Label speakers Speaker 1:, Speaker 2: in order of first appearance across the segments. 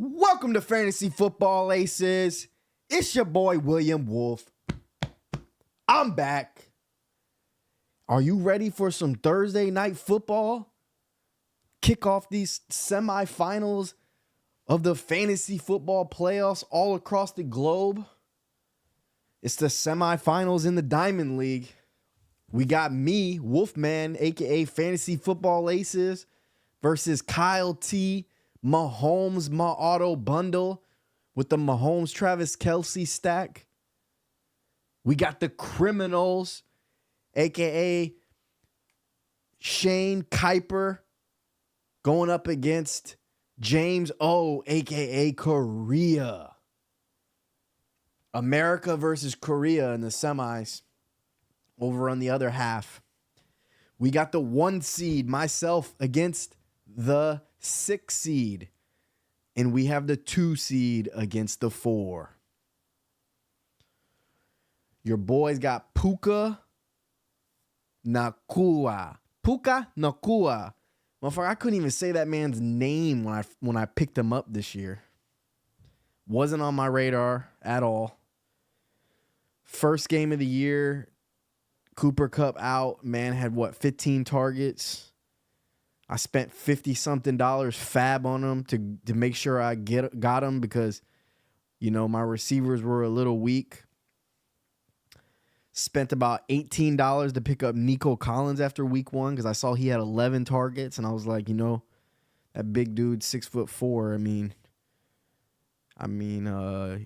Speaker 1: Welcome to Fantasy Football Aces. It's your boy, William Wolf. I'm back. Are you ready for some Thursday night football? Kick off these semifinals of the fantasy football playoffs all across the globe. It's the semifinals in the Diamond League. We got me, Wolfman, aka Fantasy Football Aces, versus Kyle T, Mahomes, my auto bundle with the Mahomes Travis Kelce stack. We got the Criminals, aka Shane Kuiper, going up against James O, aka Korea. America versus Korea in the semis. Over on the other half, we got the 1 seed, myself, against the 6 seed. And we have the 2 seed against the 4. Your boys got Puka, Nakua. Puka, Nakua. Motherfucker, I couldn't even say that man's name when I picked him up this year. Wasn't on my radar at all. First game of the year, Cooper Kupp out. Man had 15 targets. I spent $50-something fab on him to make sure I got him because, my receivers were a little weak. Spent about $18 to pick up Nico Collins after week 1 because I saw he had 11 targets, and I was like, that big dude, 6'4".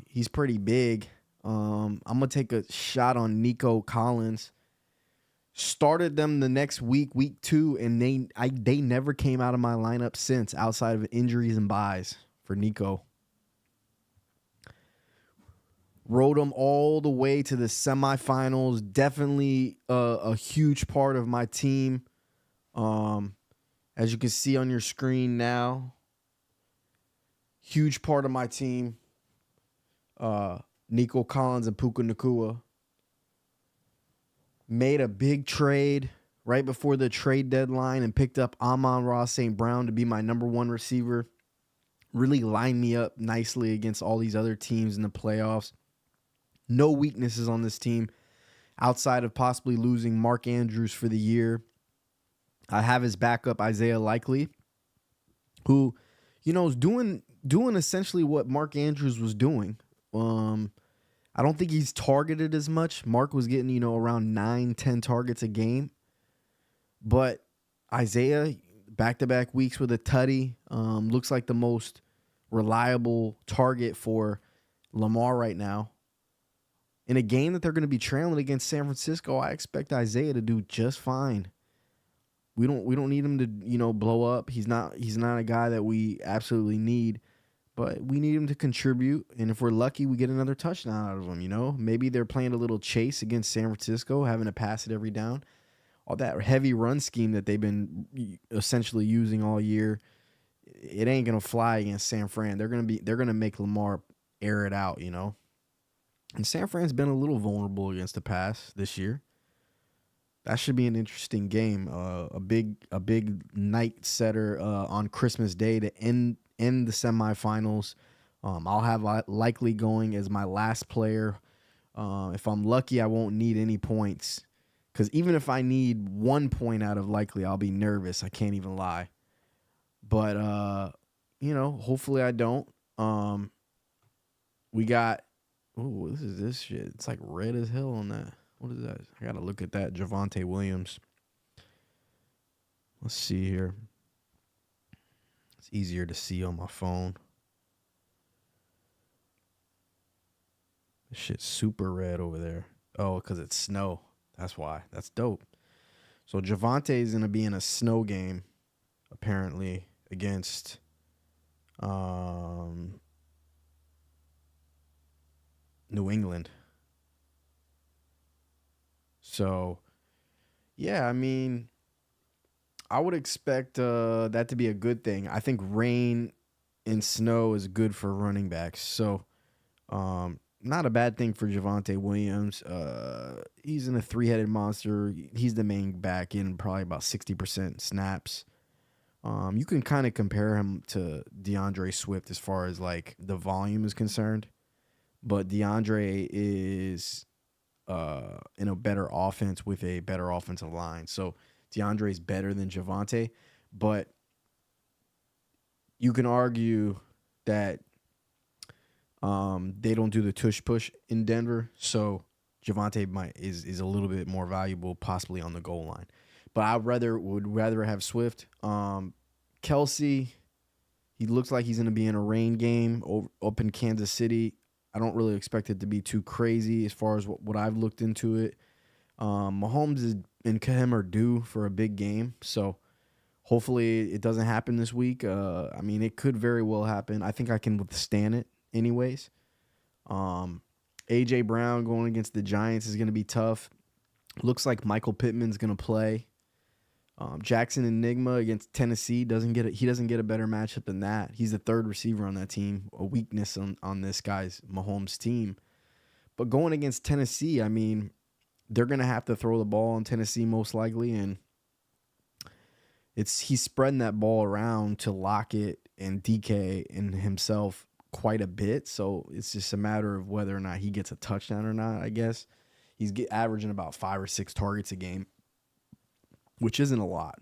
Speaker 1: He's pretty big. I'm gonna take a shot on Nico Collins. Started them the next week 2, and they never came out of my lineup since, outside of injuries and buys for Nico. Rode them all the way to the semifinals. Definitely a huge part of my team. As you can see on your screen now, huge part of my team. Nico Collins and Puka Nakua. Made a big trade right before the trade deadline and picked up Amon-Ra St. Brown to be my number 1 receiver. Really lined me up nicely against all these other teams in the playoffs. No weaknesses on this team outside of possibly losing Mark Andrews for the year. I have his backup, Isaiah Likely, who, is doing essentially what Mark Andrews was doing. I don't think he's targeted as much. Mark was getting, around 9-10 targets a game. But Isaiah, back-to-back weeks with a tutty, looks like the most reliable target for Lamar right now. In a game that they're going to be trailing against San Francisco, I expect Isaiah to do just fine. We don't need him to, blow up. He's not a guy that we absolutely need. But we need him to contribute, and if we're lucky, we get another touchdown out of him, Maybe they're playing a little chase against San Francisco, having to pass it every down. All that heavy run scheme that they've been essentially using all year, it ain't going to fly against San Fran. They're going to make Lamar air it out, And San Fran's been a little vulnerable against the pass this year. That should be an interesting game. A big night setter on Christmas Day to end the semifinals. I'll have Likely going as my last player. If I'm lucky, I won't need any points. Because even if I need 1 point out of Likely, I'll be nervous. I can't even lie. But, hopefully I don't. We got... Oh, this is this shit. It's like red as hell on that. What is that? I got to look at that. Javonte Williams. Let's see here. It's easier to see on my phone. This shit's super red over there. Oh, because it's snow. That's why. That's dope. So Javonte is going to be in a snow game, apparently, against New England. So, yeah, I would expect that to be a good thing. I think rain and snow is good for running backs. So, not a bad thing for Javonte Williams. He's in a 3-headed monster. He's the main back in probably about 60% snaps. You can kind of compare him to DeAndre Swift as far as like the volume is concerned, but DeAndre is in a better offense with a better offensive line. So DeAndre is better than Javonte, but you can argue that they don't do the tush push in Denver, so Javonte is a little bit more valuable, possibly on the goal line. But I would rather have Swift. Kelsey, he looks like he's going to be in a rain game up in Kansas City. I don't really expect it to be too crazy as far as what I've looked into it. Mahomes and him are due for a big game, so hopefully it doesn't happen this week. I mean, it could very well happen. I think I can withstand it anyways. A.J. Brown going against the Giants is going to be tough. Looks like Michael Pittman's going to play. Jackson Enigma against Tennessee he doesn't get a better matchup than that. He's the third receiver on that team, a weakness on this guy's Mahomes team. But going against Tennessee, I mean, they're going to have to throw the ball in Tennessee most likely, and he's spreading that ball around to Lockett and DK and himself quite a bit. So it's just a matter of whether or not he gets a touchdown or not, I guess. He's averaging about 5 or 6 targets a game, which isn't a lot.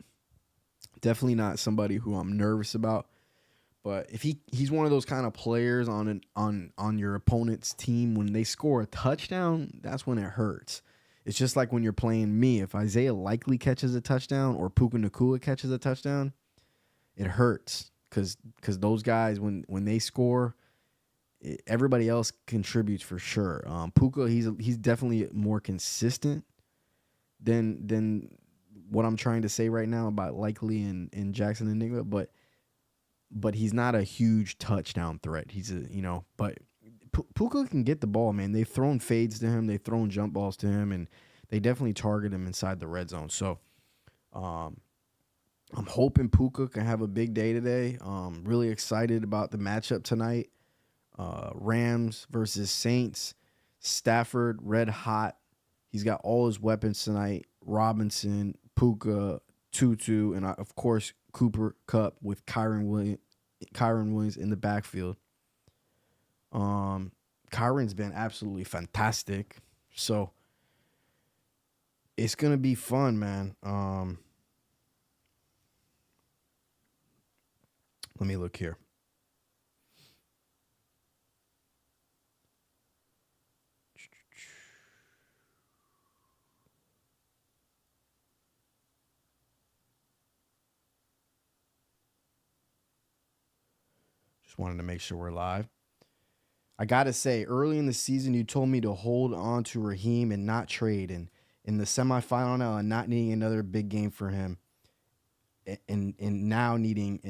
Speaker 1: Definitely not somebody who I'm nervous about. But if he's one of those kind of players on your opponent's team, when they score a touchdown, that's when it hurts. It's just like when you're playing me. If Isaiah Likely catches a touchdown or Puka Nakua catches a touchdown, it hurts because those guys, when they score, everybody else contributes for sure. Puka, he's definitely more consistent than what I'm trying to say right now about Likely and Jackson Enigma, but he's not a huge touchdown threat. But Puka can get the ball, man. They've thrown fades to him. They've thrown jump balls to him, and they definitely target him inside the red zone. So I'm hoping Puka can have a big day today. Really excited about the matchup tonight. Rams versus Saints. Stafford, red hot. He's got all his weapons tonight. Robinson, Puka, Tutu, and of course Cooper Kupp with Kyron Williams in the backfield. Kyron's been absolutely fantastic. So it's gonna be fun, man. Let me look here. Just wanted to make sure we're live. I got to say, early in the season, you told me to hold on to Raheem and not trade. And in the semifinal now, and not needing another big game for him. And now needing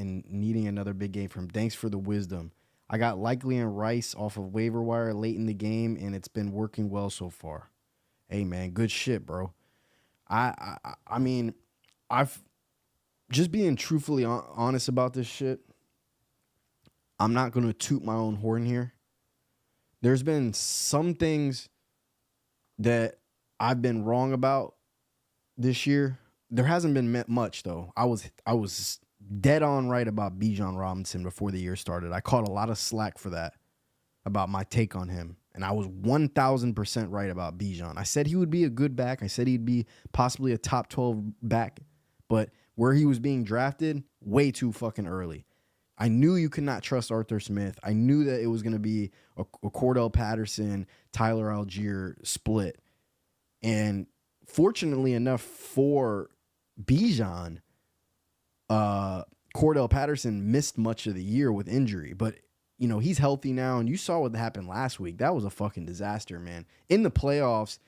Speaker 1: another big game from him. Thanks for the wisdom. I got Likely and Rice off of waiver wire late in the game, and it's been working well so far. Hey, man, good shit, bro. I mean, I've just being truthfully honest about this shit. I'm not going to toot my own horn here. There's been some things that I've been wrong about this year. There hasn't been much, though. I was dead on right about Bijan Robinson before the year started. I caught a lot of slack for that, about my take on him. And I was 1,000% right about Bijan. I said he would be a good back. I said he'd be possibly a top 12 back. But where he was being drafted, way too fucking early. I knew you could not trust Arthur Smith. I knew that it was going to be a Cordell Patterson, Tyler Algier split. And fortunately enough for Bijan, Cordell Patterson missed much of the year with injury. But, you know, he's healthy now. And you saw what happened last week. That was a fucking disaster, man. In the playoffs,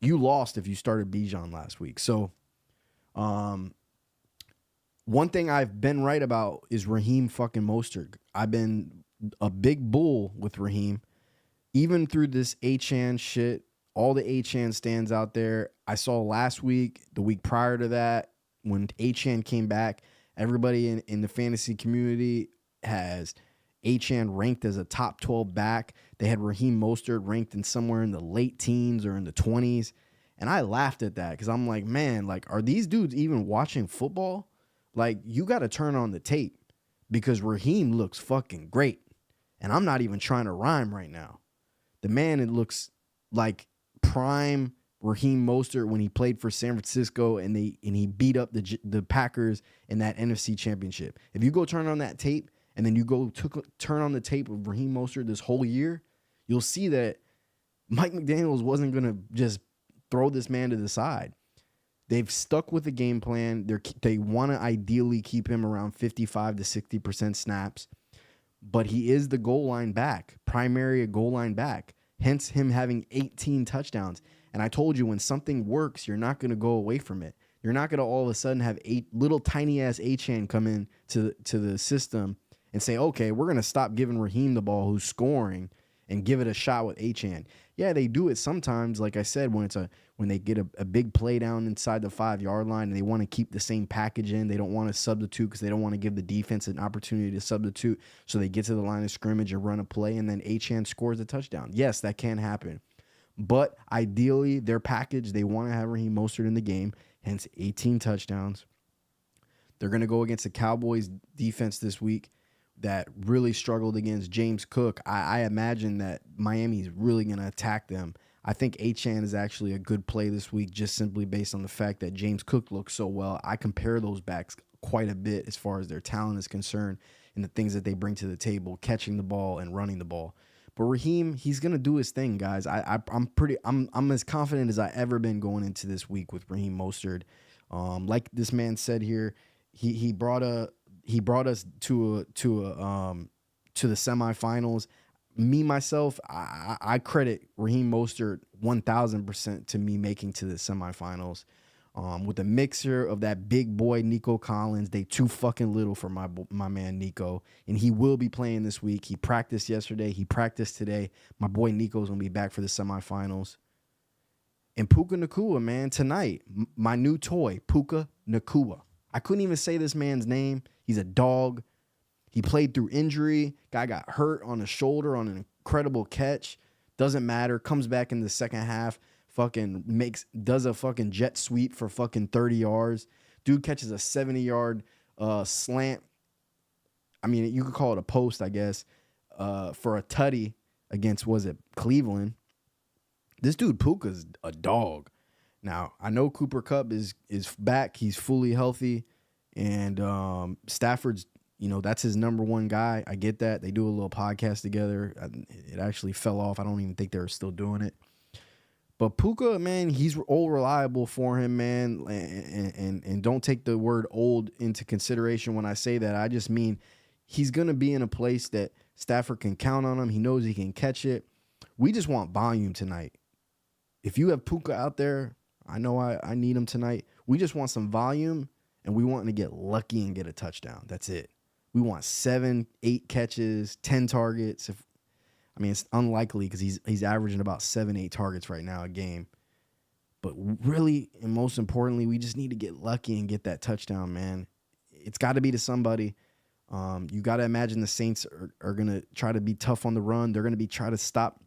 Speaker 1: you lost if you started Bijan last week. So, one thing I've been right about is Raheem fucking Mostert. I've been a big bull with Raheem. Even through this Achane shit, all the Achane stands out there. I saw last week, the week prior to that, when Achane came back, everybody in the fantasy community has Achane ranked as a top 12 back. They had Raheem Mostert ranked in somewhere in the late teens or in the 20s. And I laughed at that because I'm like, man, like, are these dudes even watching football? Like, you got to turn on the tape because Raheem looks fucking great. And I'm not even trying to rhyme right now. The man, it looks like prime Raheem Mostert when he played for San Francisco and he beat up the Packers in that NFC Championship. If you go turn on that tape and then you go turn on the tape of Raheem Mostert this whole year, you'll see that Mike McDaniels wasn't going to just throw this man to the side. They've stuck with the game plan. They want to ideally keep him around 55 to 60% snaps, but he is the goal line back, primary goal line back, hence him having 18 touchdowns. And I told you, when something works, you're not going to go away from it. You're not going to all of a sudden have 8 little tiny-ass Achane come in to the system and say, okay, we're going to stop giving Raheem the ball who's scoring and give it a shot with Achane. Yeah, they do it sometimes, like I said, when they get a big play down inside the 5-yard line and they want to keep the same package in. They don't want to substitute because they don't want to give the defense an opportunity to substitute. So they get to the line of scrimmage and run a play, and then Achane scores a touchdown. Yes, that can happen. But ideally, their package, they want to have Raheem Mostert in the game, hence 18 touchdowns. They're going to go against the Cowboys defense this week that really struggled against James Cook. I imagine that Miami's really going to attack them. I think Achane is actually a good play this week just simply based on the fact that James Cook looks so well. I compare those backs quite a bit as far as their talent is concerned and the things that they bring to the table, catching the ball and running the ball. But Raheem, he's gonna do his thing, guys. I'm as confident as I ever been going into this week with Raheem Mostert. Like this man said here, he brought us to the semifinals. Me myself, I credit Raheem Mostert 1,000% to me making to the semifinals. With the mixture of that big boy Nico Collins, they too fucking little for my man Nico, and he will be playing this week. He practiced yesterday. He practiced today. My boy Nico's gonna be back for the semifinals. And Puka Nakua, man, tonight, my new toy, Puka Nakua. I couldn't even say this man's name. He's a dog. He played through injury. Guy got hurt on the shoulder on an incredible catch. Doesn't matter. Comes back in the second half. Fucking does a fucking jet sweep for fucking 30 yards. Dude catches a 70-yard slant. I mean, you could call it a post, I guess, for a tutty against, was it Cleveland? This dude Puka's a dog. Now, I know Cooper Kupp is back. He's fully healthy. And Stafford's, that's his number one guy. I get that. They do a little podcast together. It actually fell off. I don't even think they're still doing it. But Puka, man, he's old reliable for him, man. And don't take the word old into consideration when I say that. I just mean he's going to be in a place that Stafford can count on him. He knows he can catch it. We just want volume tonight. If you have Puka out there, I know I need him tonight. We just want some volume, and we want him to get lucky and get a touchdown. That's it. We want 7, 8 catches, 10 targets. It's unlikely because he's averaging about 7, 8 targets right now a game. But really, and most importantly, we just need to get lucky and get that touchdown, man. It's got to be to somebody. You got to imagine the Saints are going to try to be tough on the run. They're going to be trying to stop.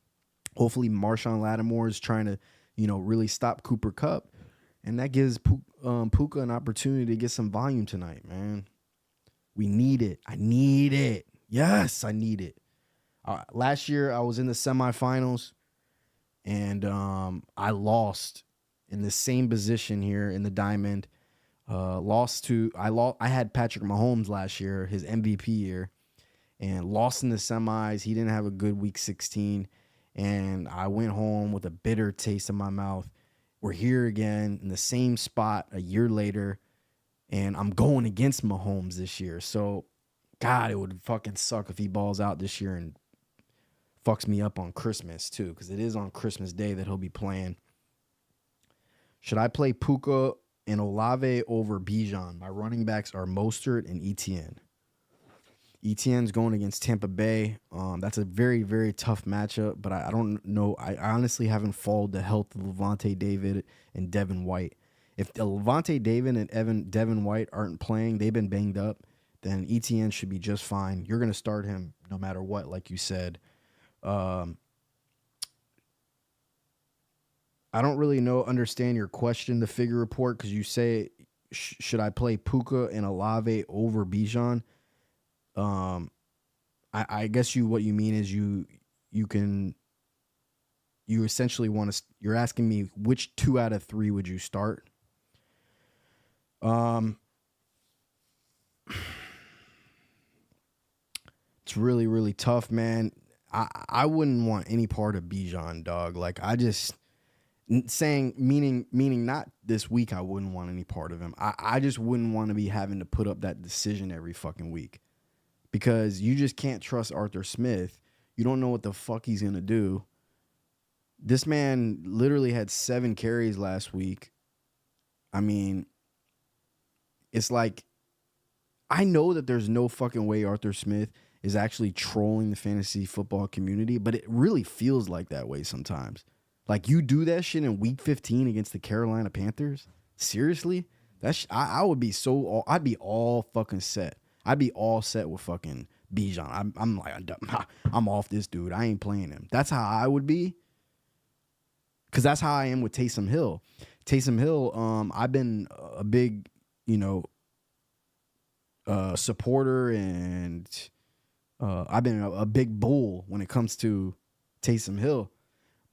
Speaker 1: Hopefully, Marshawn Lattimore is trying to, really stop Cooper Kupp. And that gives Puka an opportunity to get some volume tonight, man. We need it. I need it. Yes, I need it. Last year, I was in the semifinals, and I lost in the same position here in the diamond. I had Patrick Mahomes last year, his MVP year, and lost in the semis. He didn't have a good week 16, and I went home with a bitter taste in my mouth. We're here again in the same spot a year later, and I'm going against Mahomes this year. So, God, it would fucking suck if he balls out this year and fucks me up on Christmas too, because it is on Christmas Day that he'll be playing. Should I play Puka and Olave over Bijan? My running backs are Mostert and Etienne. Etienne's going against Tampa Bay. That's a very, very tough matchup, but I don't know. I honestly haven't followed the health of Levante David and Devin White. If Levante David and Devin White aren't playing, they've been banged up, then Etienne should be just fine. You're going to start him no matter what, like you said. I don't really understand your question, the figure report, because you say, should I play Puka and Olave over Bijan? Um, I guess what you mean is you can you essentially want to. You're asking me which 2 out of 3 would you start? It's really really tough, man. I wouldn't want any part of Bijan, dog. Like I just meaning not this week. I wouldn't want any part of him. I just wouldn't want to be having to put up that decision every fucking week because you just can't trust Arthur Smith. You don't know what the fuck he's gonna do. This man literally had 7 carries last week. I mean, it's like I know that there's no fucking way Arthur Smith is actually trolling the fantasy football community, but it really feels like that way sometimes. Like you do that shit in week 15 against the Carolina Panthers? Seriously? I would be I'd be all fucking set. I'd be all set with fucking Bijan. I'm like, I'm off this dude. I ain't playing him. That's how I would be. Cause that's how I am with Taysom Hill. Taysom Hill, I've been a big, supporter and I've been a big bull when it comes to Taysom Hill.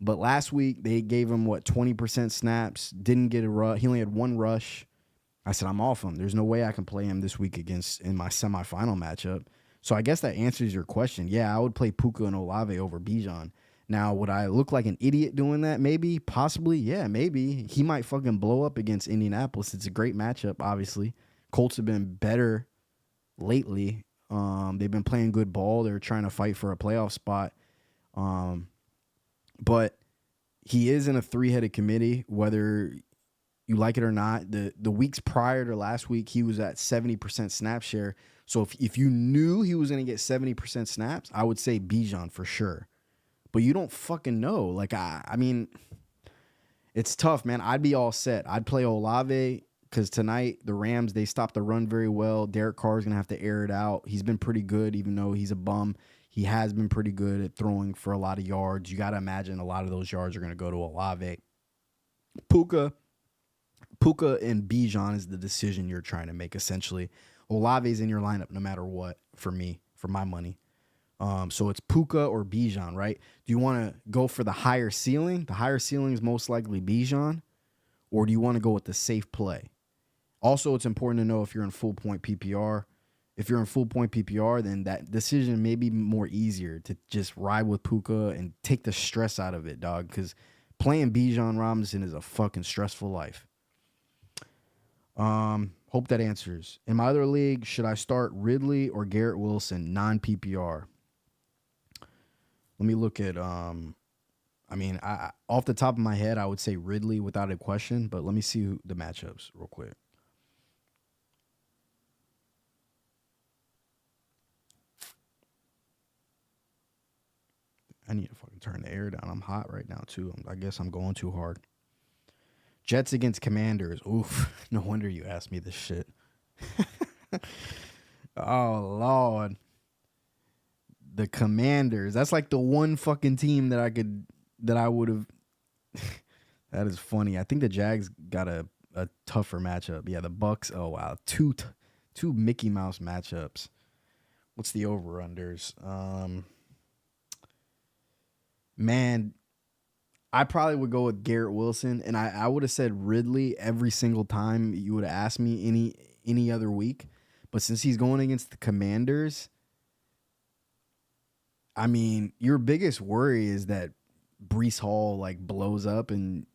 Speaker 1: But last week they gave him 20% snaps, didn't get a rush. He only had 1 rush. I said, I'm off him. There's no way I can play him this week in my semifinal matchup. So I guess that answers your question. Yeah, I would play Puka and Olave over Bijan. Now, would I look like an idiot doing that? Maybe, possibly. Yeah, maybe. He might fucking blow up against Indianapolis. It's a great matchup, obviously. Colts have been better lately. They've been playing good ball. They're trying to fight for a playoff spot. But he is in a 3-headed committee, whether you like it or not. The weeks prior to last week, he was at 70% snap share. So if you knew he was going to get 70% snaps, I would say Bijan for sure. But you don't fucking know. Like, I mean, it's tough, man. I'd be all set. I'd play Olave because tonight the Rams, they stopped the run very well. Derek Carr's going to have to air it out. He's been pretty good, even though he's a bum. He has been pretty good at throwing for a lot of yards. You got to imagine a lot of those yards are going to go to Olave. Puka and Bijan is the decision you're trying to make, essentially. Olave's in your lineup no matter what for me, for my money. So it's Puka or Bijan, right? Do you want to go for the higher ceiling? The higher ceiling is most likely Bijan. Or do you want to go with the safe play? Also, it's important to know if you're in full point PPR. If you're in full point PPR, then that decision may be more easier to just ride with Puka and take the stress out of it, dog. Because playing Bijan Robinson is a fucking stressful life. Hope that answers. In my other league, should I start Ridley or Garrett Wilson, non-PPR? Let me look at, off the top of my head, I would say Ridley without a question, but let me see the matchups real quick. I need to fucking turn the air down. I'm hot right now, too. I guess I'm going too hard. Jets against Commanders. Oof. No wonder you asked me this shit. Oh, Lord. The Commanders. That's like the one fucking team that I would have. That is funny. I think the Jags got a tougher matchup. Yeah, the Bucks. Oh, wow. Two Mickey Mouse matchups. What's the over-unders? Man, I probably would go with Garrett Wilson, and I would have said Ridley every single time you would have asked me any other week. But since he's going against the Commanders, I mean, your biggest worry is that Breece Hall like blows up and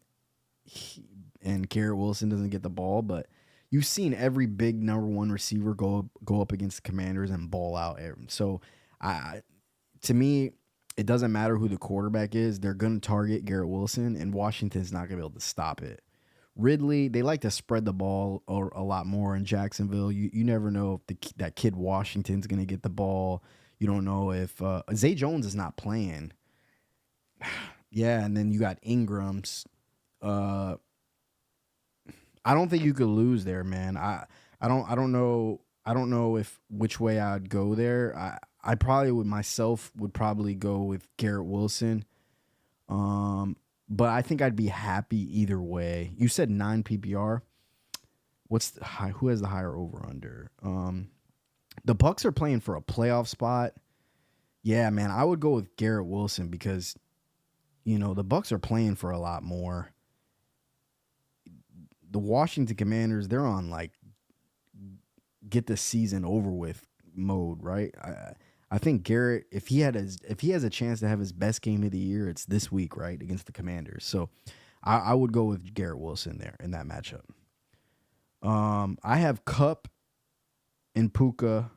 Speaker 1: Garrett Wilson doesn't get the ball. But you've seen every big number 1 receiver go up against the Commanders and ball out. So, to me, it doesn't matter who the quarterback is. They're going to target Garrett Wilson, and Washington's not going to be able to stop it. Ridley, they like to spread the ball a lot more in Jacksonville. You never know if that kid Washington's going to get the ball. You don't know if Zay Jones is not playing. Yeah, and then you got Ingram's. I don't think you could lose there, man. I don't know if which way I'd go there. I probably would probably go with Garrett Wilson. But I think I'd be happy either way. You said 9 PPR. what's the high, who has the higher over under? The Bucks are playing for a playoff spot. Yeah, man, I would go with Garrett Wilson because the Bucks are playing for a lot more. The Washington Commanders, they're on like get the season over with mode, right? I think Garrett, if he has a chance to have his best game of the year, it's this week, right, against the Commanders. So I would go with Garrett Wilson there in that matchup. I have Cup and Puka.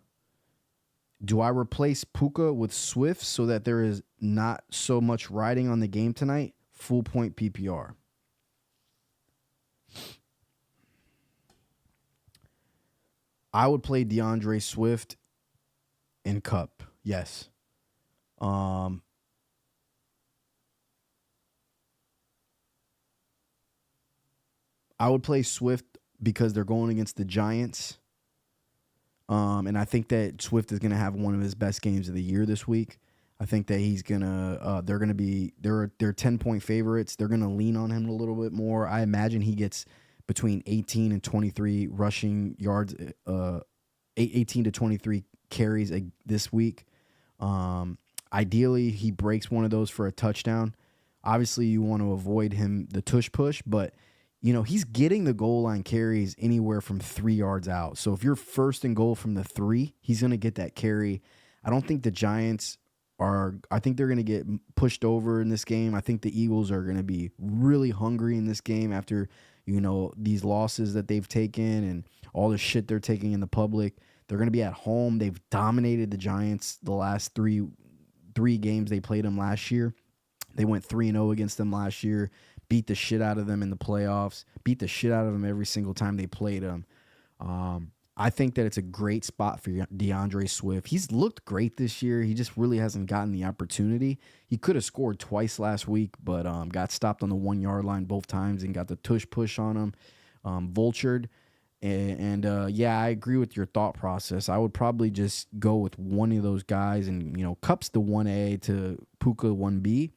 Speaker 1: Do I replace Puka with Swift so that there is not so much riding on the game tonight? Full point PPR. I would play DeAndre Swift in Cup. Yes. I would play Swift because they're going against the Giants. And I think that Swift is going to have one of his best games of the year this week. I think that he's going to they're 10-point favorites. They're going to lean on him a little bit more. I imagine he gets between 18 and 23 rushing yards, 18 to 23 carries this week. Ideally, he breaks one of those for a touchdown. Obviously, you want to avoid him the tush push, but he's getting the goal line carries anywhere from 3 yards out. So if you're first and goal from the 3, he's going to get that carry. I don't think the Giants I think they're going to get pushed over in this game. I think the Eagles are going to be really hungry in this game after, these losses that they've taken and all the shit they're taking in the public. They're going to be at home. They've dominated the Giants the last three games they played them last year. They went 3-0 against them last year, beat the shit out of them in the playoffs, beat the shit out of them every single time they played them. I think that it's a great spot for DeAndre Swift. He's looked great this year. He just really hasn't gotten the opportunity. He could have scored twice last week, but got stopped on the 1-yard line both times and got the tush push on him, vultured. And I agree with your thought process. I would probably just go with one of those guys and, Cup's the 1A to Puka 1B.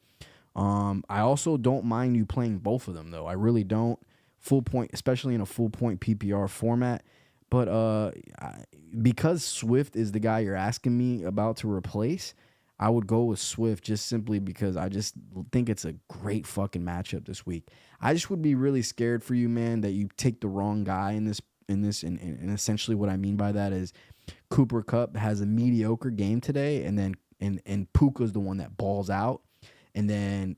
Speaker 1: I also don't mind you playing both of them, though. I really don't. Full point, especially in a full point PPR format. But because Swift is the guy you're asking me about to replace, I would go with Swift just simply because I just think it's a great fucking matchup this week. I just would be really scared for you, man, that you take the wrong guy in this. And essentially what I mean by that is Cooper Kupp has a mediocre game today, and then Puka's the one that balls out, and then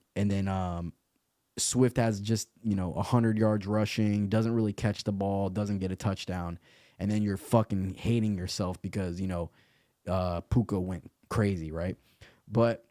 Speaker 1: Swift has just 100 yards rushing, doesn't really catch the ball, doesn't get a touchdown, and then you're fucking hating yourself because Puka went crazy, right? But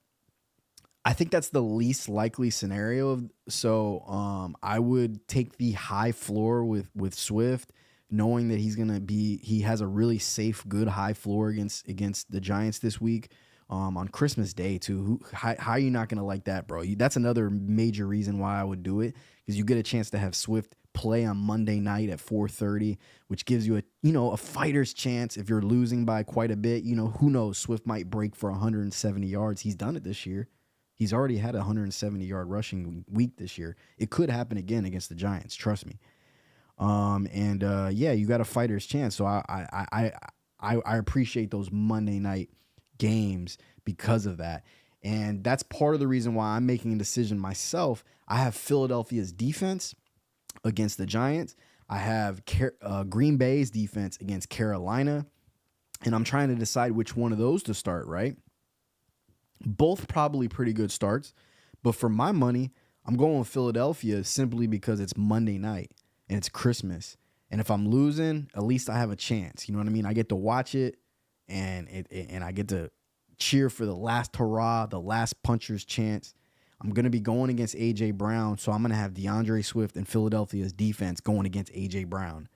Speaker 1: I think that's the least likely scenario. So I would take the high floor with Swift, knowing that he has a really safe, good high floor against the Giants this week. On Christmas Day too. How are you not gonna like that, bro? That's another major reason why I would do it, because you get a chance to have Swift play on Monday night at 4:30, which gives you a fighter's chance. If you're losing by quite a bit, who knows? Swift might break for 170 yards. He's done it this year. He's already had a 170-yard rushing week this year. It could happen again against the Giants. Trust me. You got a fighter's chance. So I appreciate those Monday night games because of that. And that's part of the reason why I'm making a decision myself. I have Philadelphia's defense against the Giants. I have Green Bay's defense against Carolina. And I'm trying to decide which one of those to start, right? Both probably pretty good starts. But for my money, I'm going with Philadelphia simply because it's Monday night and it's Christmas. And if I'm losing, at least I have a chance. You know what I mean? I get to watch it. And I get to cheer for the last hurrah, the last puncher's chance. I'm going to be going against A.J. Brown, so I'm going to have DeAndre Swift and Philadelphia's defense going against A.J. Brown.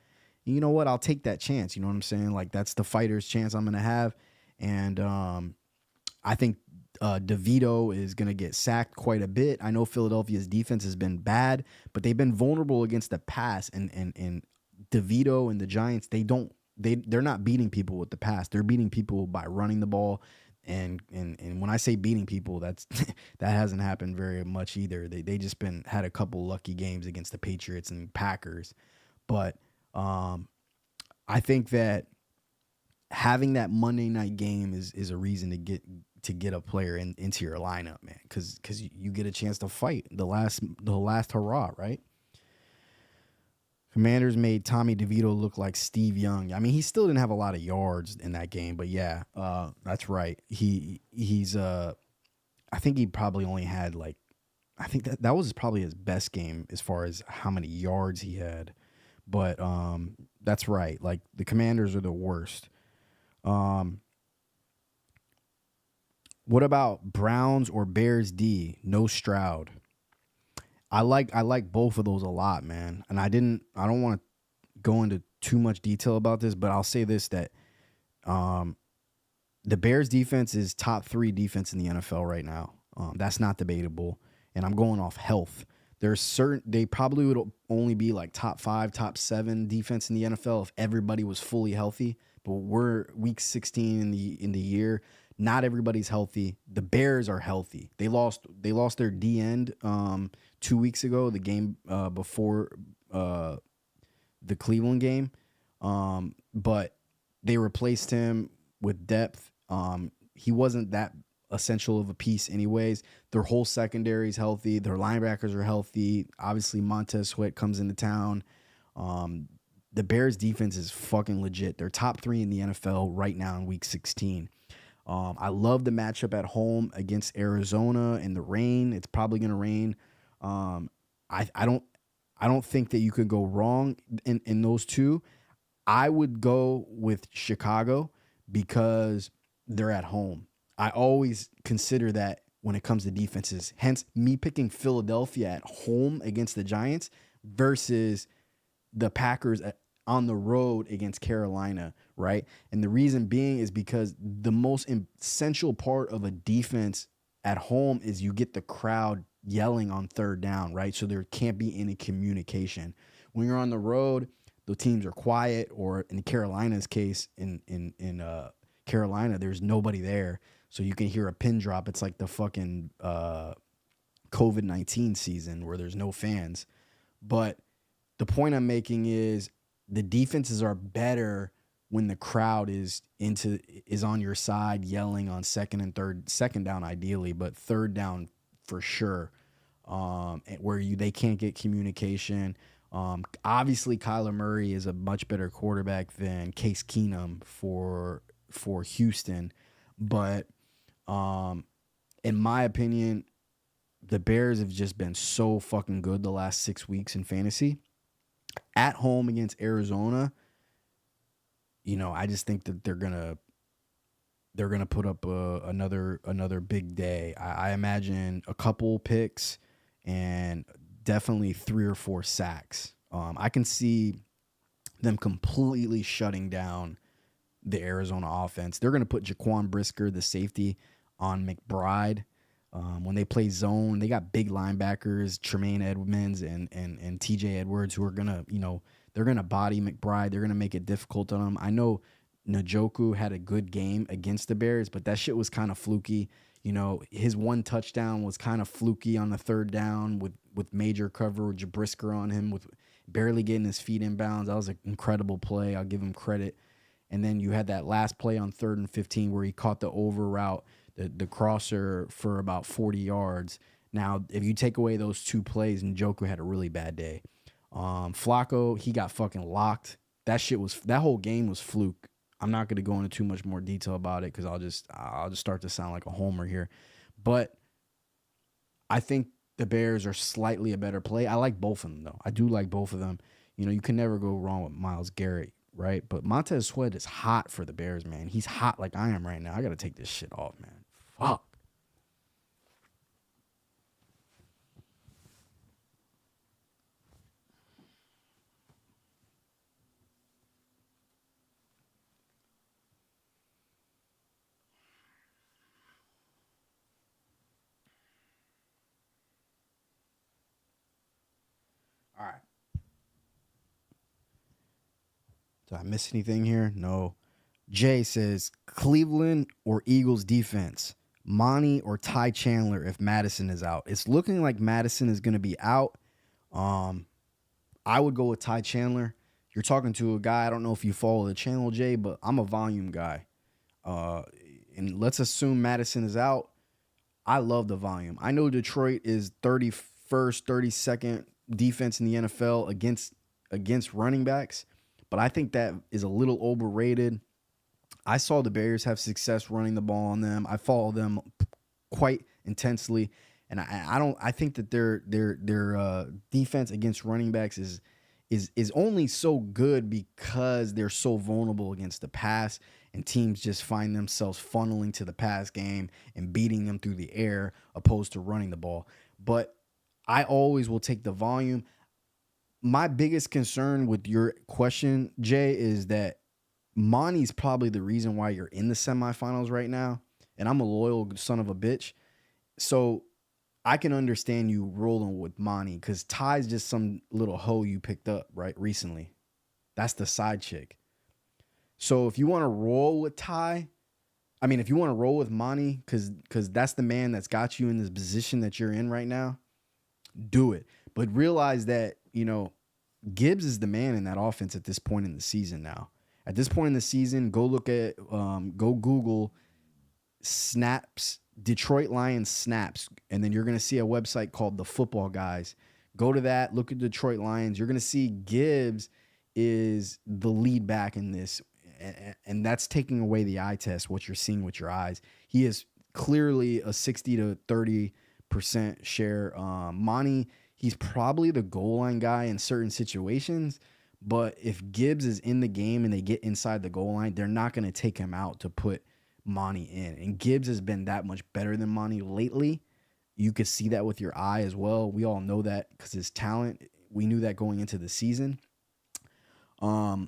Speaker 1: And you know what? I'll take that chance. You know what I'm saying? Like, that's the fighter's chance I'm going to have. And I think DeVito is going to get sacked quite a bit. I know Philadelphia's defense has been bad, but they've been vulnerable against the pass. And DeVito and the Giants, they're not beating people with the pass. They're beating people by running the ball. And when I say beating people, that hasn't happened very much either. They just had a couple lucky games against the Patriots and Packers. But Um, I think that having that Monday night game is a reason to get a player into your lineup, man, because you get a chance to fight the last hurrah, right? Commanders made Tommy DeVito look like Steve Young. I mean, he still didn't have a lot of yards in that game, but yeah, that's right. He's I think he probably only had like, I think that was probably his best game as far as how many yards he had. But that's right. Like the Commanders are the worst. Um, what about Browns or Bears D? No Stroud. I like both of those a lot, man. And I don't want to go into too much detail about this, but I'll say this, that um, the Bears defense is top 3 defense in the NFL right now. That's not debatable. And I'm going off health. They probably would only be like top 5, top 7 defense in the NFL if everybody was fully healthy. But we're week 16 in the year. Not everybody's healthy. The Bears are healthy. They lost their D end 2 weeks ago, the game before the Cleveland game. But they replaced him with depth. He wasn't that essential of a piece anyways. Their whole secondary is healthy. Their linebackers are healthy. Obviously, Montez Sweat comes into town. The Bears defense is fucking legit. They're top 3 in the NFL right now in week 16. I love the matchup at home against Arizona in the rain. It's probably going to rain. I don't think that you could go wrong in those two. I would go with Chicago because they're at home. I always consider that when it comes to defenses. Hence, me picking Philadelphia at home against the Giants versus the Packers on the road against Carolina, right? And the reason being is because the most essential part of a defense at home is you get the crowd yelling on third down, right? So there can't be any communication. When you're on the road, the teams are quiet, or in Carolina's case, in Carolina, there's nobody there. So you can hear a pin drop. It's like the fucking COVID-19 season where there's no fans. But the point I'm making is the defenses are better when the crowd is on your side, yelling on second down ideally, but third down for sure, where they can't get communication. Obviously, Kyler Murray is a much better quarterback than Case Keenum for Houston, but in my opinion, the Bears have just been so fucking good the last 6 weeks in fantasy. At home against Arizona, I just think that they're gonna put up another big day. I imagine a couple picks and definitely 3 or 4 sacks. I can see them completely shutting down the Arizona offense. They're going to put Jaquan Brisker, the safety, on McBride. When they play zone, they got big linebackers, Tremaine Edmonds and TJ Edwards, who are going to, they're going to body McBride. They're going to make it difficult on him. I know Njoku had a good game against the Bears, but that shit was kind of fluky. His one touchdown was kind of fluky on the third down with major coverage, Brisker on him with barely getting his feet in bounds. That was an incredible play. I'll give him credit. And then you had that last play on 3rd and 15 where he caught the over route, the crosser for about 40 yards. Now, if you take away those 2 plays, Njoku had a really bad day. Flacco, he got fucking locked. That whole game was fluke. I'm not going to go into too much more detail about it because I'll just start to sound like a homer here. But I think the Bears are slightly a better play. I like both of them, though. I do like both of them. You can never go wrong with Myles Garrett, right? But Montez Sweat is hot for the Bears, man. He's hot like I am right now. I got to take this shit off, man. Fuck. All right. Did I miss anything here? No. Jay says Cleveland or Eagles defense, Monty or Ty Chandler if Madison is out. It's looking like Madison is going to be out. I would go with Ty Chandler. you're talking to a guy. I don't know if you follow the channel, Jay, but I'm a volume guy. Uh, and let's assume Madison is out. I love the volume. I know Detroit is 31st, 32nd defense in the NFL against running backs, but I think that is a little overrated. I saw the Bears have success running the ball on them. I follow them quite intensely, and I think that their defense against running backs is only so good because they're so vulnerable against the pass, and teams just find themselves funneling to the pass game and beating them through the air opposed to running the ball. But I always will take the volume. My biggest concern with your question, Jay, is that Monty's probably the reason why you're in the semifinals right now, and I'm a loyal son of a bitch. So I can understand you rolling with Monty because Ty's just some little hoe you picked up right recently. That's the side chick. So if you want to roll with if you want to roll with Monty because that's the man that's got you in this position that you're in right now, do it. But realize that, Gibbs is the man in that offense at this point in the season now. At this point in the season, go Google snaps, Detroit Lions snaps, and then you're going to see a website called The Football Guys. Go to that, look at Detroit Lions. You're going to see Gibbs is the lead back in this, and that's taking away the eye test, what you're seeing with your eyes. He is clearly a 60 to 30% share. Monty, he's probably the goal line guy in certain situations, but if Gibbs is in the game and they get inside the goal line, they're not going to take him out to put Monty in. And Gibbs has been that much better than Monty lately. You could see that with your eye as well. We all know that because his talent, we knew that going into the season. But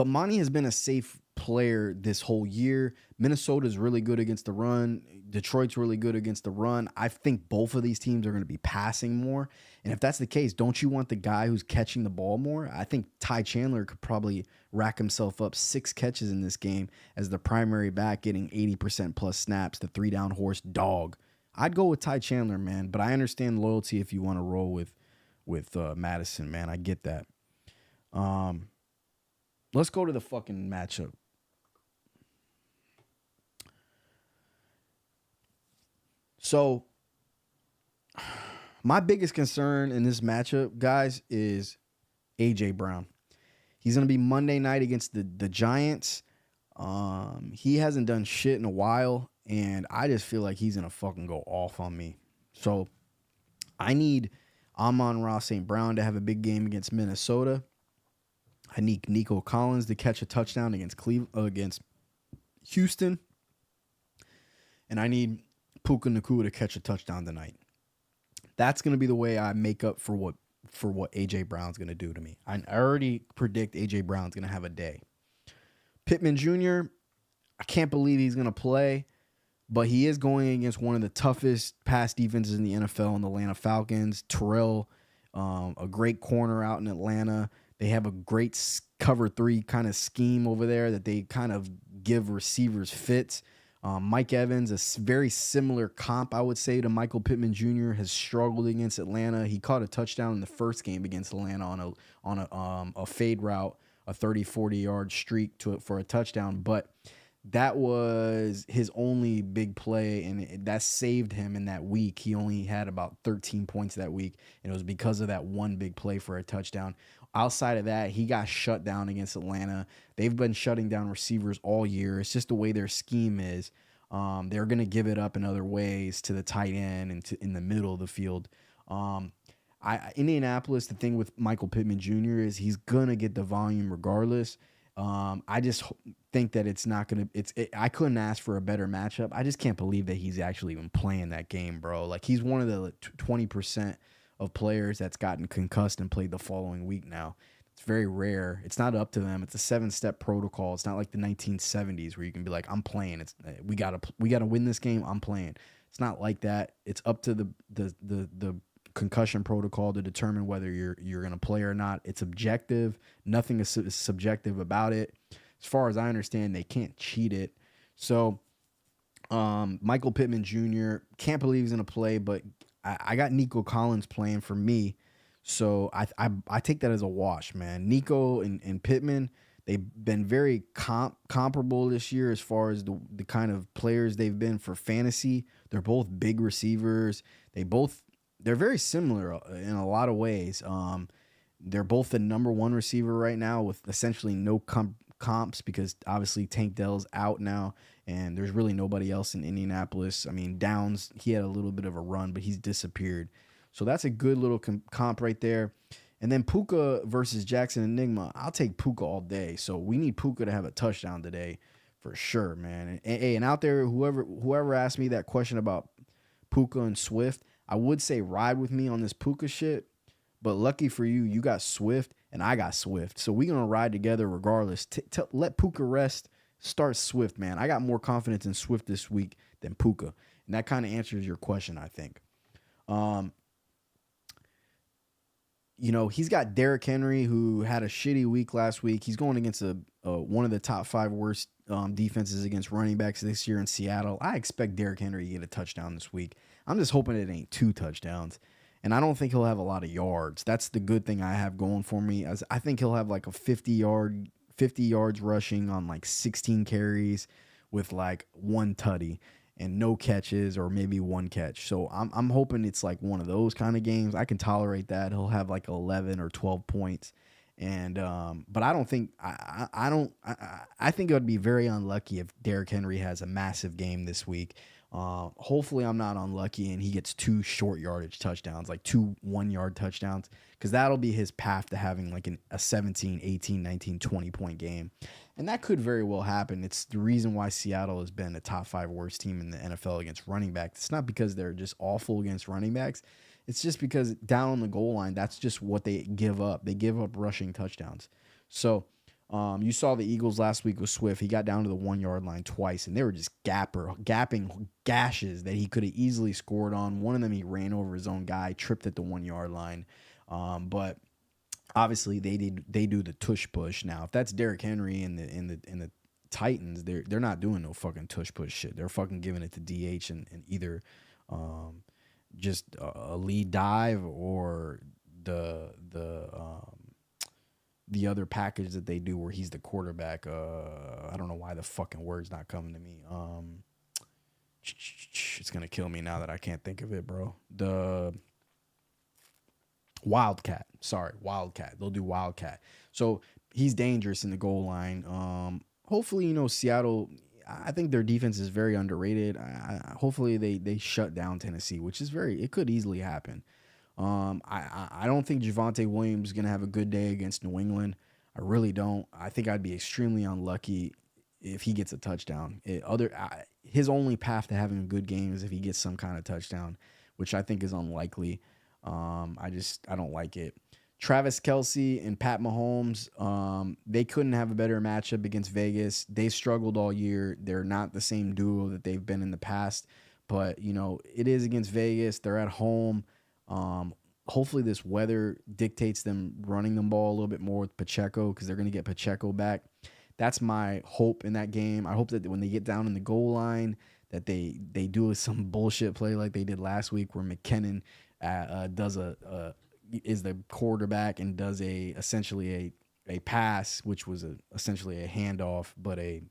Speaker 1: Monty has been a safe player this whole year. Minnesota's really good against the run. Detroit's really good against the run. I think both of these teams are going to be passing more. And if that's the case, don't you want the guy who's catching the ball more? I think Ty Chandler could probably rack himself up 6 catches in this game as the primary back, getting 80% plus snaps, the 3-down horse dog. I'd go with Ty Chandler, man, but I understand loyalty if you want to roll with Madison, man. I get that. Let's go to the fucking matchup. So, my biggest concern in this matchup, guys, is A.J. Brown. He's going to be Monday night against the Giants. He hasn't done shit in a while, and I just feel like he's going to fucking go off on me. So, I need Amon-Ra St. Brown to have a big game against Minnesota. I need Nico Collins to catch a touchdown against Houston. And I need Puka Nakua to catch a touchdown tonight. That's going to be the way I make up for what A.J. Brown's going to do to me. I already predict A.J. Brown's going to have a day. Pittman Jr., I can't believe he's going to play, but he is going against one of the toughest pass defenses in the NFL in the Atlanta Falcons. Terrell, a great corner out in Atlanta. They have a great cover 3 kind of scheme over there that they kind of give receivers fits. Mike Evans, a very similar comp, I would say, to Michael Pittman Jr., has struggled against Atlanta. He caught a touchdown in the first game against Atlanta on a fade route, a 30, 40-yard streak for a touchdown. But that was his only big play, and that saved him in that week. He only had about 13 points that week, and it was because of that one big play for a touchdown. Outside of that, he got shut down against Atlanta. They've been shutting down receivers all year. It's just the way their scheme is. They're going to give it up in other ways to the tight end and in the middle of the field. Indianapolis, the thing with Michael Pittman Jr. is he's going to get the volume regardless. I just think that it's not going to – I couldn't ask for a better matchup. I just can't believe that he's actually even playing that game, bro. Like, he's one of the 20% of players that's gotten concussed and played the following week now. It's very rare. It's not up to them. It's a 7-step protocol. It's not like the 1970s where you can be like, I'm playing. We gotta win this game. I'm playing. It's not like that. It's up to the concussion protocol to determine whether you're gonna play or not. It's objective. Nothing is subjective about it. As far as I understand, they can't cheat it. So Michael Pittman Jr. can't believe he's gonna play, but I got Nico Collins playing for me. So I take that as a wash, man. Nico and Pittman, they've been very comparable this year as far as the kind of players they've been for fantasy. They're both big receivers. They're very similar in a lot of ways. They're both the number one receiver right now with essentially no comps because obviously Tank Dell's out now and there's really nobody else in Indianapolis. I mean, Downs, he had a little bit of a run, but he's disappeared. So that's a good little comp right there. And then Puka versus Jackson Enigma. I'll take Puka all day. So we need Puka to have a touchdown today for sure, man. And out there, whoever asked me that question about Puka and Swift, I would say ride with me on this Puka shit. But lucky for you, you got Swift and I got Swift. So we're going to ride together regardless. Let Puka rest. Start Swift, man. I got more confidence in Swift this week than Puka. And that kind of answers your question, I think. He's got Derrick Henry, who had a shitty week last week. He's going against one of the top 5 worst defenses against running backs this year in Seattle. I expect Derrick Henry to get a touchdown this week. I'm just hoping it ain't 2 touchdowns. And I don't think he'll have a lot of yards. That's the good thing I have going for me. As I think he'll have like a 50 yards rushing on like 16 carries with like 1 tutty and no catches or maybe 1 catch. So I'm hoping it's like one of those kind of games. I can tolerate that. He'll have like 11 or 12 points. And but I don't think I think it would be very unlucky if Derrick Henry has a massive game this week. Hopefully I'm not unlucky and he gets 2 short yardage touchdowns, like 2 1-yard touchdowns, because that'll be his path to having like a 17, 18, 19, 20 point game. And that could very well happen. It's the reason why Seattle has been the top 5 worst team in the NFL against running backs. It's not because they're just awful against running backs. It's just because down on the goal line, that's just what they give up. They give up rushing touchdowns. So you saw the Eagles last week with Swift. He got down to the 1-yard line twice, and they were just gapping gashes that he could have easily scored on. One of them, he ran over his own guy, tripped at the 1-yard line. But obviously, they do the tush push now. If that's Derrick Henry and the Titans, they're not doing no fucking tush push shit. They're fucking giving it to DH and either just a lead dive or the other package that they do where he's the quarterback. I don't know why the fucking word's not coming to me. It's going to kill me now that I can't think of it, bro. The Wildcat. Sorry, Wildcat. They'll do Wildcat. So he's dangerous in the goal line. Hopefully, Seattle, I think their defense is very underrated. Hopefully they shut down Tennessee, which is it could easily happen. I don't think Javonte Williams is going to have a good day against New England. I really don't. I think I'd be extremely unlucky if he gets a touchdown. His only path to having a good game is if he gets some kind of touchdown, which I think is unlikely. I don't like it. Travis Kelce and Pat Mahomes, they couldn't have a better matchup against Vegas. They struggled all year. They're not the same duo that they've been in the past, but it is against Vegas. They're at home. Hopefully this weather dictates them running the ball a little bit more with Pacheco because they're going to get Pacheco back. That's my hope in that game. I hope that when they get down in the goal line that they do some bullshit play like they did last week where McKinnon is the quarterback and does essentially a pass, which was essentially a handoff, but a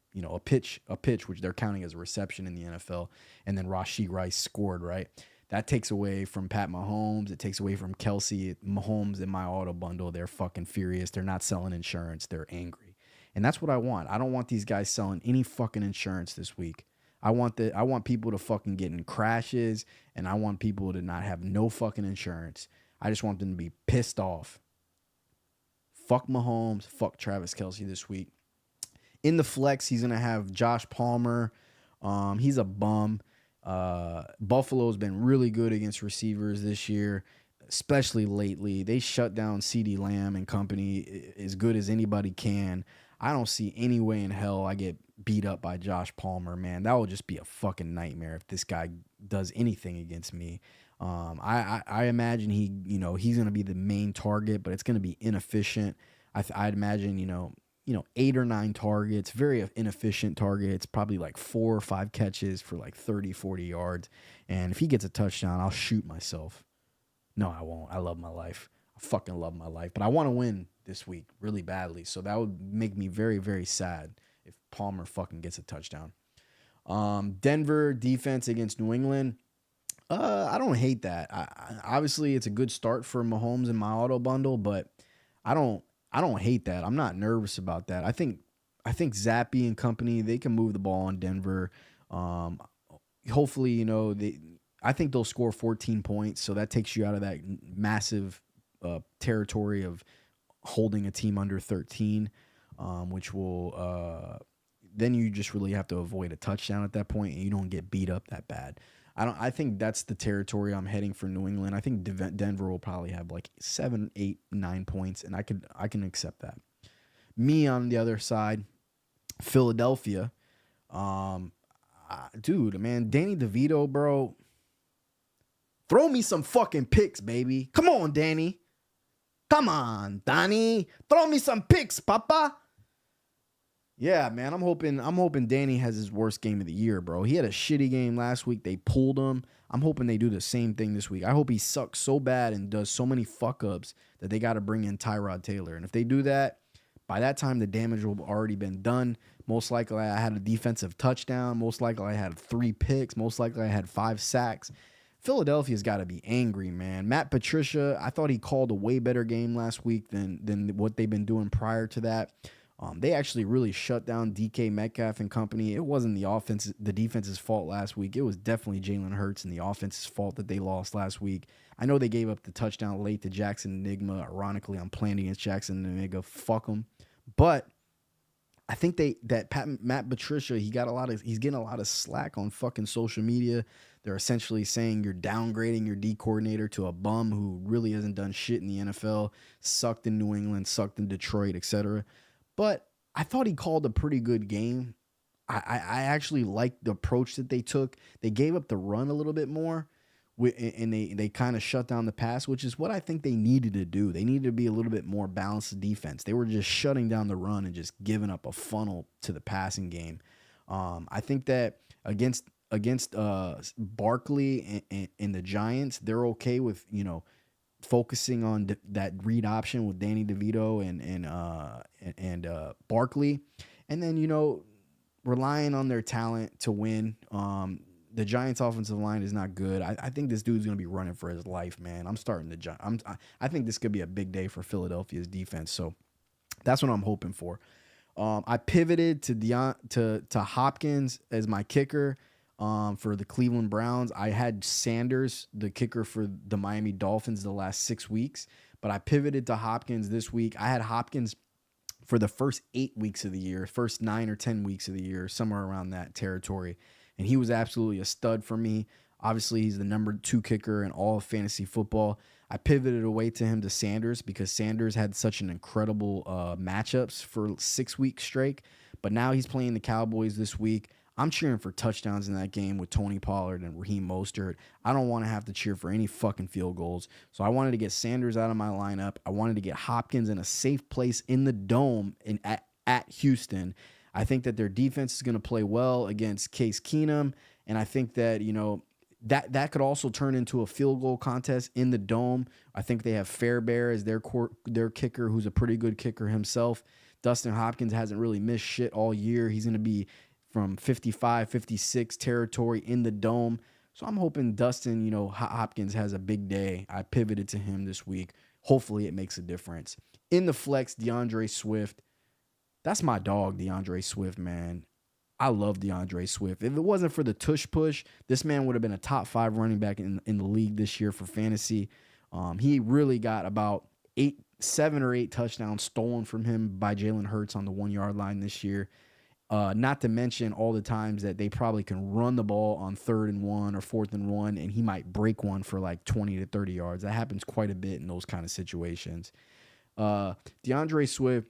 Speaker 1: pitch, which they're counting as a reception in the NFL. And then Rashee Rice scored, right? That takes away from Pat Mahomes. It takes away from Kelce. Mahomes in my auto bundle, they're fucking furious. They're not selling insurance. They're angry. And that's what I want. I don't want these guys selling any fucking insurance this week. I want people to fucking get in crashes, and I want people to not have no fucking insurance. I just want them to be pissed off. Fuck Mahomes. Fuck Travis Kelce this week. In the flex, he's going to have Josh Palmer. He's a bum. Buffalo's been really good against receivers this year, especially lately. They shut down CeeDee Lamb and company as good as anybody can. I don't see any way in hell I get beat up by Josh Palmer, man. That would just be a fucking nightmare if this guy does anything against me. I imagine he's going to be the main target, but it's going to be inefficient. I'd imagine, 8 or 9 targets, very inefficient targets, probably like 4 or 5 catches for like 30, 40 yards. And if he gets a touchdown, I'll shoot myself. No, I won't. I love my life. I fucking love my life, but I want to win this week really badly. So that would make me very, very sad if Palmer fucking gets a touchdown. Denver defense against New England. I don't hate that. Obviously it's a good start for Mahomes in my auto bundle, but I don't I don't hate that. I'm not nervous about that. I think Zappy and company, they can move the ball on Denver. Um, hopefully, I think they'll score 14 points, so that takes you out of that massive territory of holding a team under 13, which will then you just really have to avoid a touchdown at that point, and you don't get beat up that bad. I think that's the territory I'm heading for New England. I think Denver will probably have like 7, 8, 9 points, and I can accept that. Me on the other side, Philadelphia. Dude, man, Danny DeVito, bro. Throw me some fucking picks, baby. Come on, Danny. Come on, Danny. Throw me some picks, papa. Yeah, man, I'm hoping Danny has his worst game of the year, bro. He had a shitty game last week. They pulled him. I'm hoping they do the same thing this week. I hope he sucks so bad and does so many fuck-ups that they got to bring in Tyrod Taylor. And if they do that, by that time, the damage will have already been done. Most likely, I had a defensive touchdown. Most likely, I had 3 picks. Most likely, I had 5 sacks. Philadelphia's got to be angry, man. Matt Patricia, I thought he called a way better game last week than what they've been doing prior to that. They actually really shut down DK Metcalf and company. It wasn't the defense's fault last week. It was definitely Jalen Hurts and the offense's fault that they lost last week. I know they gave up the touchdown late to Jackson Enigma. Ironically, I'm playing against Jackson Enigma. Fuck them. But I think Matt Patricia, he's getting a lot of slack on fucking social media. They're essentially saying you're downgrading your D coordinator to a bum who really hasn't done shit in the NFL, sucked in New England, sucked in Detroit, etc. But I thought he called a pretty good game. I actually liked the approach that they took. They gave up the run a little bit more, and they kind of shut down the pass, which is what I think they needed to do. They needed to be a little bit more balanced defense. They were just shutting down the run and just giving up a funnel to the passing game. I think that against Barkley and the Giants, they're okay with, focusing on that read option with Danny DeVito and Barkley, and then relying on their talent to win. The Giants' offensive line is not good. I think this dude's gonna be running for his life, man. I think this could be a big day for Philadelphia's defense. So that's what I'm hoping for. I pivoted to Hopkins as my kicker. For the Cleveland Browns, I had Sanders, the kicker for the Miami Dolphins, the last 6 weeks, but I pivoted to Hopkins this week. I had Hopkins for the first 8 weeks of the year, first 9 or 10 weeks of the year, somewhere around that territory, and he was absolutely a stud for me. Obviously, he's the number 2 kicker in all of fantasy football. I pivoted away to him to Sanders because Sanders had such an incredible matchups for 6 weeks straight, but now he's playing the Cowboys this week. I'm cheering for touchdowns in that game with Tony Pollard and Raheem Mostert. I don't want to have to cheer for any fucking field goals. So I wanted to get Sanders out of my lineup. I wanted to get Hopkins in a safe place in the dome at Houston. I think that their defense is going to play well against Case Keenum. And I think that, that could also turn into a field goal contest in the dome. I think they have Fairbairn as their kicker, who's a pretty good kicker himself. Dustin Hopkins hasn't really missed shit all year. He's going to be from 55, 56 territory in the dome. So I'm hoping Dustin, Hopkins has a big day. I pivoted to him this week. Hopefully it makes a difference. In the flex, DeAndre Swift. That's my dog, DeAndre Swift, man. I love DeAndre Swift. If it wasn't for the tush push, this man would have been a top 5 running back in the league this year for fantasy. He really got about 7 or 8 touchdowns stolen from him by Jalen Hurts on the 1-yard line this year. Not to mention all the times that they probably can run the ball on 3rd and 1 or 4th and 1, and he might break one for like 20 to 30 yards. That happens quite a bit in those kind of situations. DeAndre Swift,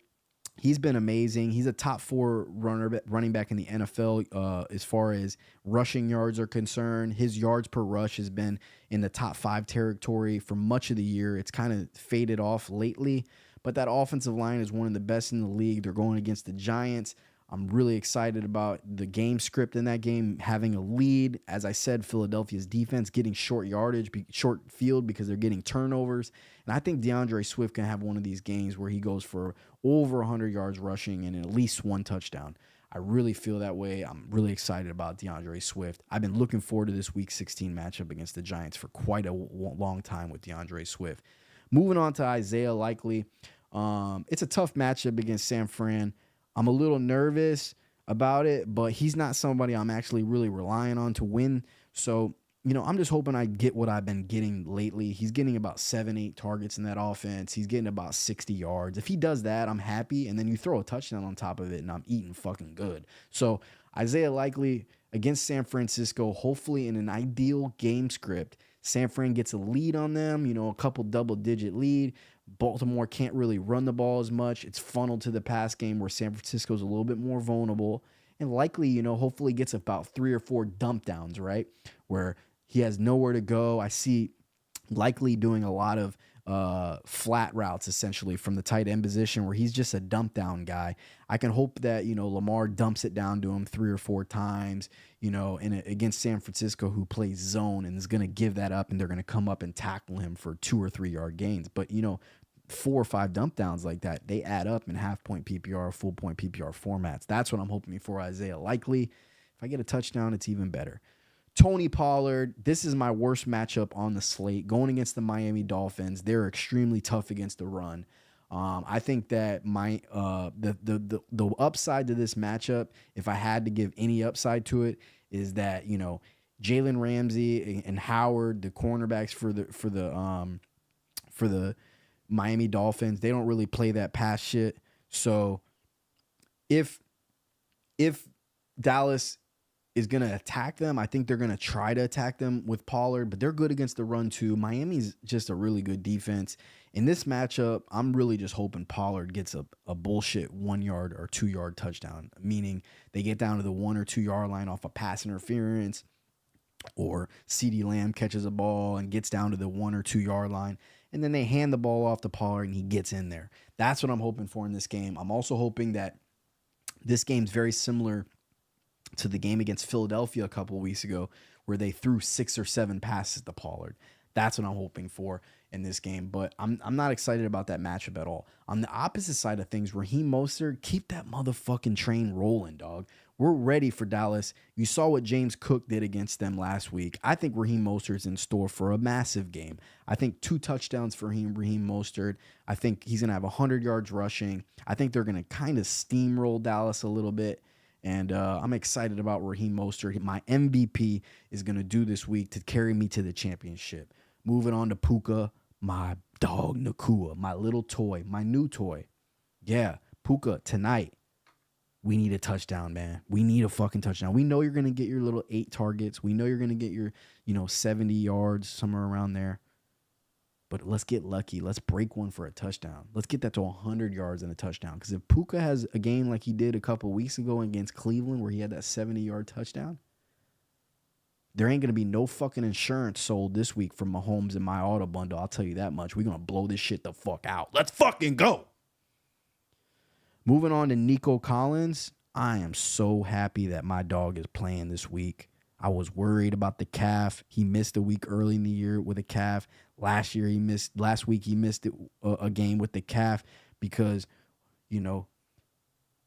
Speaker 1: he's been amazing. He's a top 4 running back in the NFL as far as rushing yards are concerned. His yards per rush has been in the top 5 territory for much of the year. It's kind of faded off lately, but that offensive line is one of the best in the league. They're going against the Giants. I'm really excited about the game script in that game, having a lead. As I said, Philadelphia's defense getting short yardage, short field because they're getting turnovers. And I think DeAndre Swift can have one of these games where he goes for over 100 yards rushing and at least one touchdown. I really feel that way. I'm really excited about DeAndre Swift. I've been looking forward to this Week 16 matchup against the Giants for quite a long time with DeAndre Swift. Moving on to Isaiah Likely. It's a tough matchup against San Fran. I'm a little nervous about it, but he's not somebody I'm actually really relying on to win. So, I'm just hoping I get what I've been getting lately. He's getting about 7-8 targets in that offense. He's getting about 60 yards. If he does that, I'm happy. And then you throw a touchdown on top of it, and I'm eating fucking good. So Isaiah Likely against San Francisco, hopefully in an ideal game script. San Fran gets a lead on them, a couple double-digit lead. Baltimore can't really run the ball as much. It's funneled to the pass game where San Francisco's a little bit more vulnerable. And Likely, hopefully gets about 3 or 4 dump downs, right? Where he has nowhere to go. I see Likely doing a lot of flat routes, essentially, from the tight end position where he's just a dump down guy. I can hope that, Lamar dumps it down to him 3 or 4 times, against San Francisco, who plays zone and is going to give that up, and they're going to come up and tackle him for 2 or 3 yard gains. But, 4 or 5 dump downs like that, they add up in half-point PPR, full-point PPR formats. That's what I'm hoping for Isaiah Likely. If I get a touchdown, it's even better. Tony Pollard, this is my worst matchup on the slate. Going against the Miami Dolphins, they're extremely tough against the run. I think that the upside to this matchup, if I had to give any upside to it, is that Jalen Ramsey and Howard, the cornerbacks for the Miami Dolphins, they don't really play that pass shit. So if Dallas is going to attack them, I think they're going to try to attack them with Pollard, but they're good against the run too. Miami's just a really good defense. In this matchup, I'm really just hoping Pollard gets a bullshit 1 yard or 2 yard touchdown, meaning they get down to the 1 or 2 yard line off a pass interference, or CeeDee Lamb catches a ball and gets down to the 1 or 2 yard line, and then they hand the ball off to Pollard and he gets in there. That's what I'm hoping for in this game. I'm also hoping that this game's very similar to the game against Philadelphia a couple of weeks ago, where they threw 6 or 7 passes to Pollard. That's what I'm hoping for in this game, but I'm not excited about that matchup at all. On the opposite side of things, Raheem Mostert, keep that motherfucking train rolling, dog. We're ready for Dallas. You saw what James Cook did against them last week. I think Raheem Mostert's in store for a massive game. I think 2 touchdowns for Raheem Mostert. I think he's going to have 100 yards rushing. I think they're going to kind of steamroll Dallas a little bit. And I'm excited about Raheem Mostert. My MVP is going to do this week to carry me to the championship. Moving on to Puka, my dog Nakua, my little toy, my new toy. Yeah, Puka, tonight, we need a touchdown, man. We need a fucking touchdown. We know you're going to get your little 8 targets. We know you're going to get your, 70 yards, somewhere around there. But let's get lucky. Let's break one for a touchdown. Let's get that to 100 yards and a touchdown. Because if Puka has a game like he did a couple weeks ago against Cleveland where he had that 70-yard touchdown, there ain't going to be no fucking insurance sold this week from Mahomes and my auto bundle. I'll tell you that much. We're going to blow this shit the fuck out. Let's fucking go. Moving on to Nico Collins. I am so happy that my dog is playing this week. I was worried about the calf. He missed a week early in the year with a calf. Last week he missed a game with the calf because,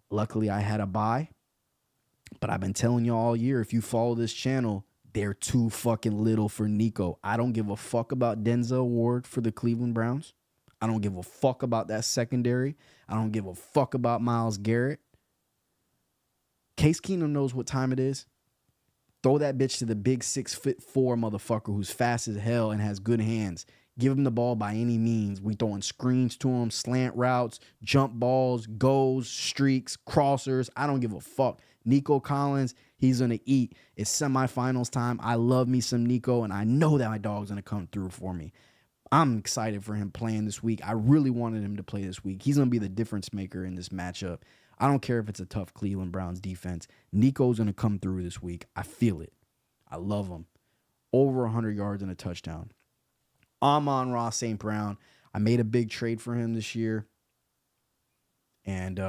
Speaker 1: luckily I had a bye. But I've been telling you all year, if you follow this channel, they're too fucking little for Nico. I don't give a fuck about Denzel Ward for the Cleveland Browns. I don't give a fuck about that secondary. I don't give a fuck about Myles Garrett. Case Keenum knows what time it is. Throw that bitch to the big 6'4" motherfucker who's fast as hell and has good hands. Give him the ball by any means. We throwing screens to him, slant routes, jump balls, goals, streaks, crossers. I don't give a fuck. Nico Collins, he's going to eat. It's semifinals time. I love me some Nico, and I know that my dog's going to come through for me. I'm excited for him playing this week. I really wanted him to play this week. He's going to be the difference maker in this matchup. I don't care if it's a tough Cleveland Browns defense. Nico's going to come through this week. I feel it. I love him. Over 100 yards and a touchdown. Amon-Ra St. Brown. I made a big trade for him this year. And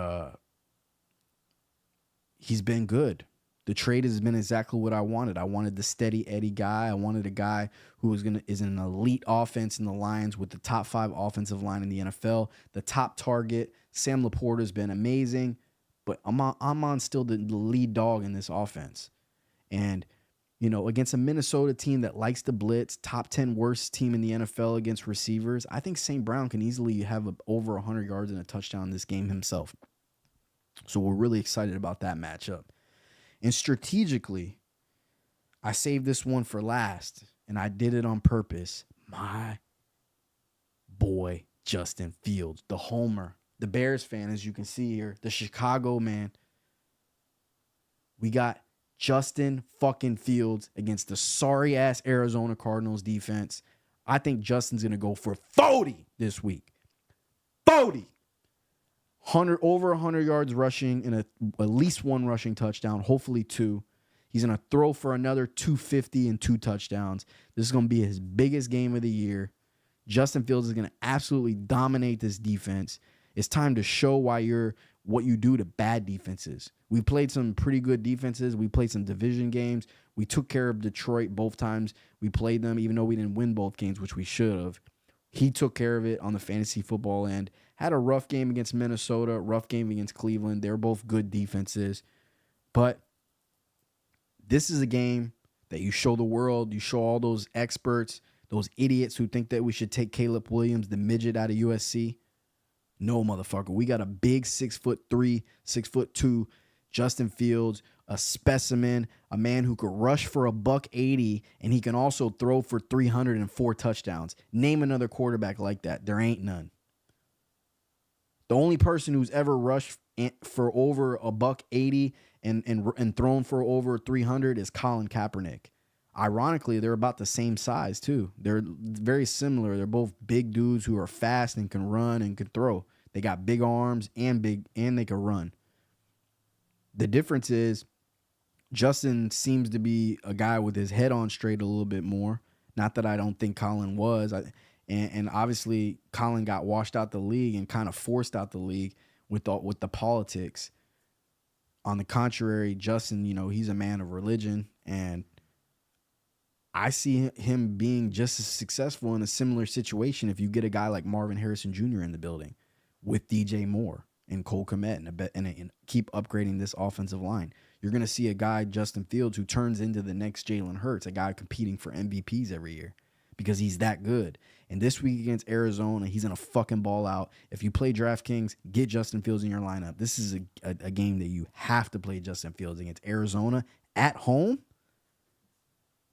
Speaker 1: he's been good. The trade has been exactly what I wanted. I wanted the steady Eddie guy. I wanted a guy who is an elite offense in the Lions with the top 5 offensive line in the NFL, the top target. Sam Laporta has been amazing, but Amon's still the lead dog in this offense. And, against a Minnesota team that likes to blitz, top 10 worst team in the NFL against receivers, I think St. Brown can easily have over 100 yards and a touchdown in this game himself. So we're really excited about that matchup. And strategically, I saved this one for last, and I did it on purpose. My boy, Justin Fields, the homer, the Bears fan, as you can see here, the Chicago man. We got Justin fucking Fields against the sorry-ass Arizona Cardinals defense. I think Justin's going to go for 40 this week. 40. Over 100 yards rushing and at least 1 rushing touchdown, hopefully 2. He's going to throw for another 250 and 2 touchdowns. This is going to be his biggest game of the year. Justin Fields is going to absolutely dominate this defense. It's time to show what you do to bad defenses. We played some pretty good defenses. We played some division games. We took care of Detroit both times we played them, even though we didn't win both games, which we should have. He took care of it on the fantasy football end. Had a rough game against Minnesota, rough game against Cleveland. They're both good defenses. But this is a game that you show the world. You show all those experts, those idiots who think that we should take Caleb Williams, the midget out of USC. No, motherfucker. We got a big 6'3", 6'2" Justin Fields, a specimen, a man who could rush for $180, and he can also throw for 304 touchdowns. Name another quarterback like that. There ain't none. The only person who's ever rushed for over $180 and thrown for over 300 is Colin Kaepernick. Ironically, they're about the same size too. They're very similar. They're both big dudes who are fast and can run and can throw. They got big arms and they can run. The difference is Justin seems to be a guy with his head on straight a little bit more. Not that I don't think Colin was. And obviously Colin got washed out the league and kind of forced out the league with the politics. On the contrary, Justin, he's a man of religion, and I see him being just as successful in a similar situation if you get a guy like Marvin Harrison Jr. in the building with DJ Moore and Cole Kmet and keep upgrading this offensive line. You're going to see a guy, Justin Fields, who turns into the next Jalen Hurts, a guy competing for MVPs every year because he's that good. And this week against Arizona, he's going to fucking ball out. If you play DraftKings, get Justin Fields in your lineup. This is a game that you have to play Justin Fields against Arizona at home.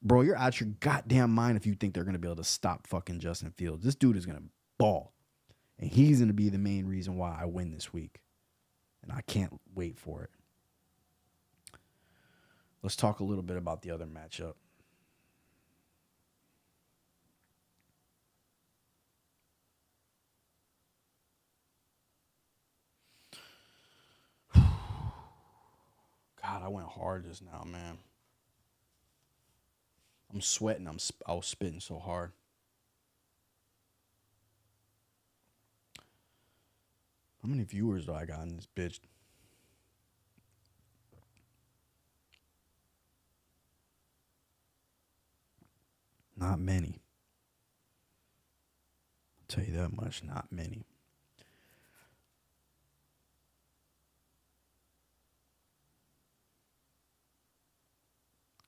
Speaker 1: Bro, you're out your goddamn mind if you think they're going to be able to stop fucking Justin Fields. This dude is going to ball. And he's going to be the main reason why I win this week. And I can't wait for it. Let's talk a little bit about the other matchup. God, I went hard just now, man. I'm sweating. I was spitting so hard. How many viewers do I got in this bitch? Not many. I'll tell you that much. Not many.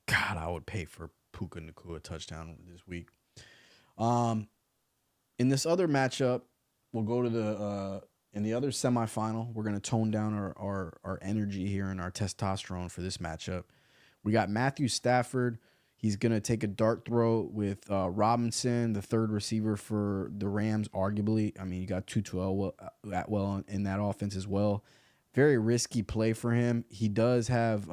Speaker 1: God, I would pay for Puka Nakua touchdown this week. In this other matchup, we'll go to in the other semifinal. We're going to tone down our energy here and our testosterone for this matchup. We got Matthew Stafford. He's going to take a dart throw with Robinson, the third receiver for the Rams, arguably. I mean, you got Tutu Atwell in that offense as well. Very risky play for him. He does have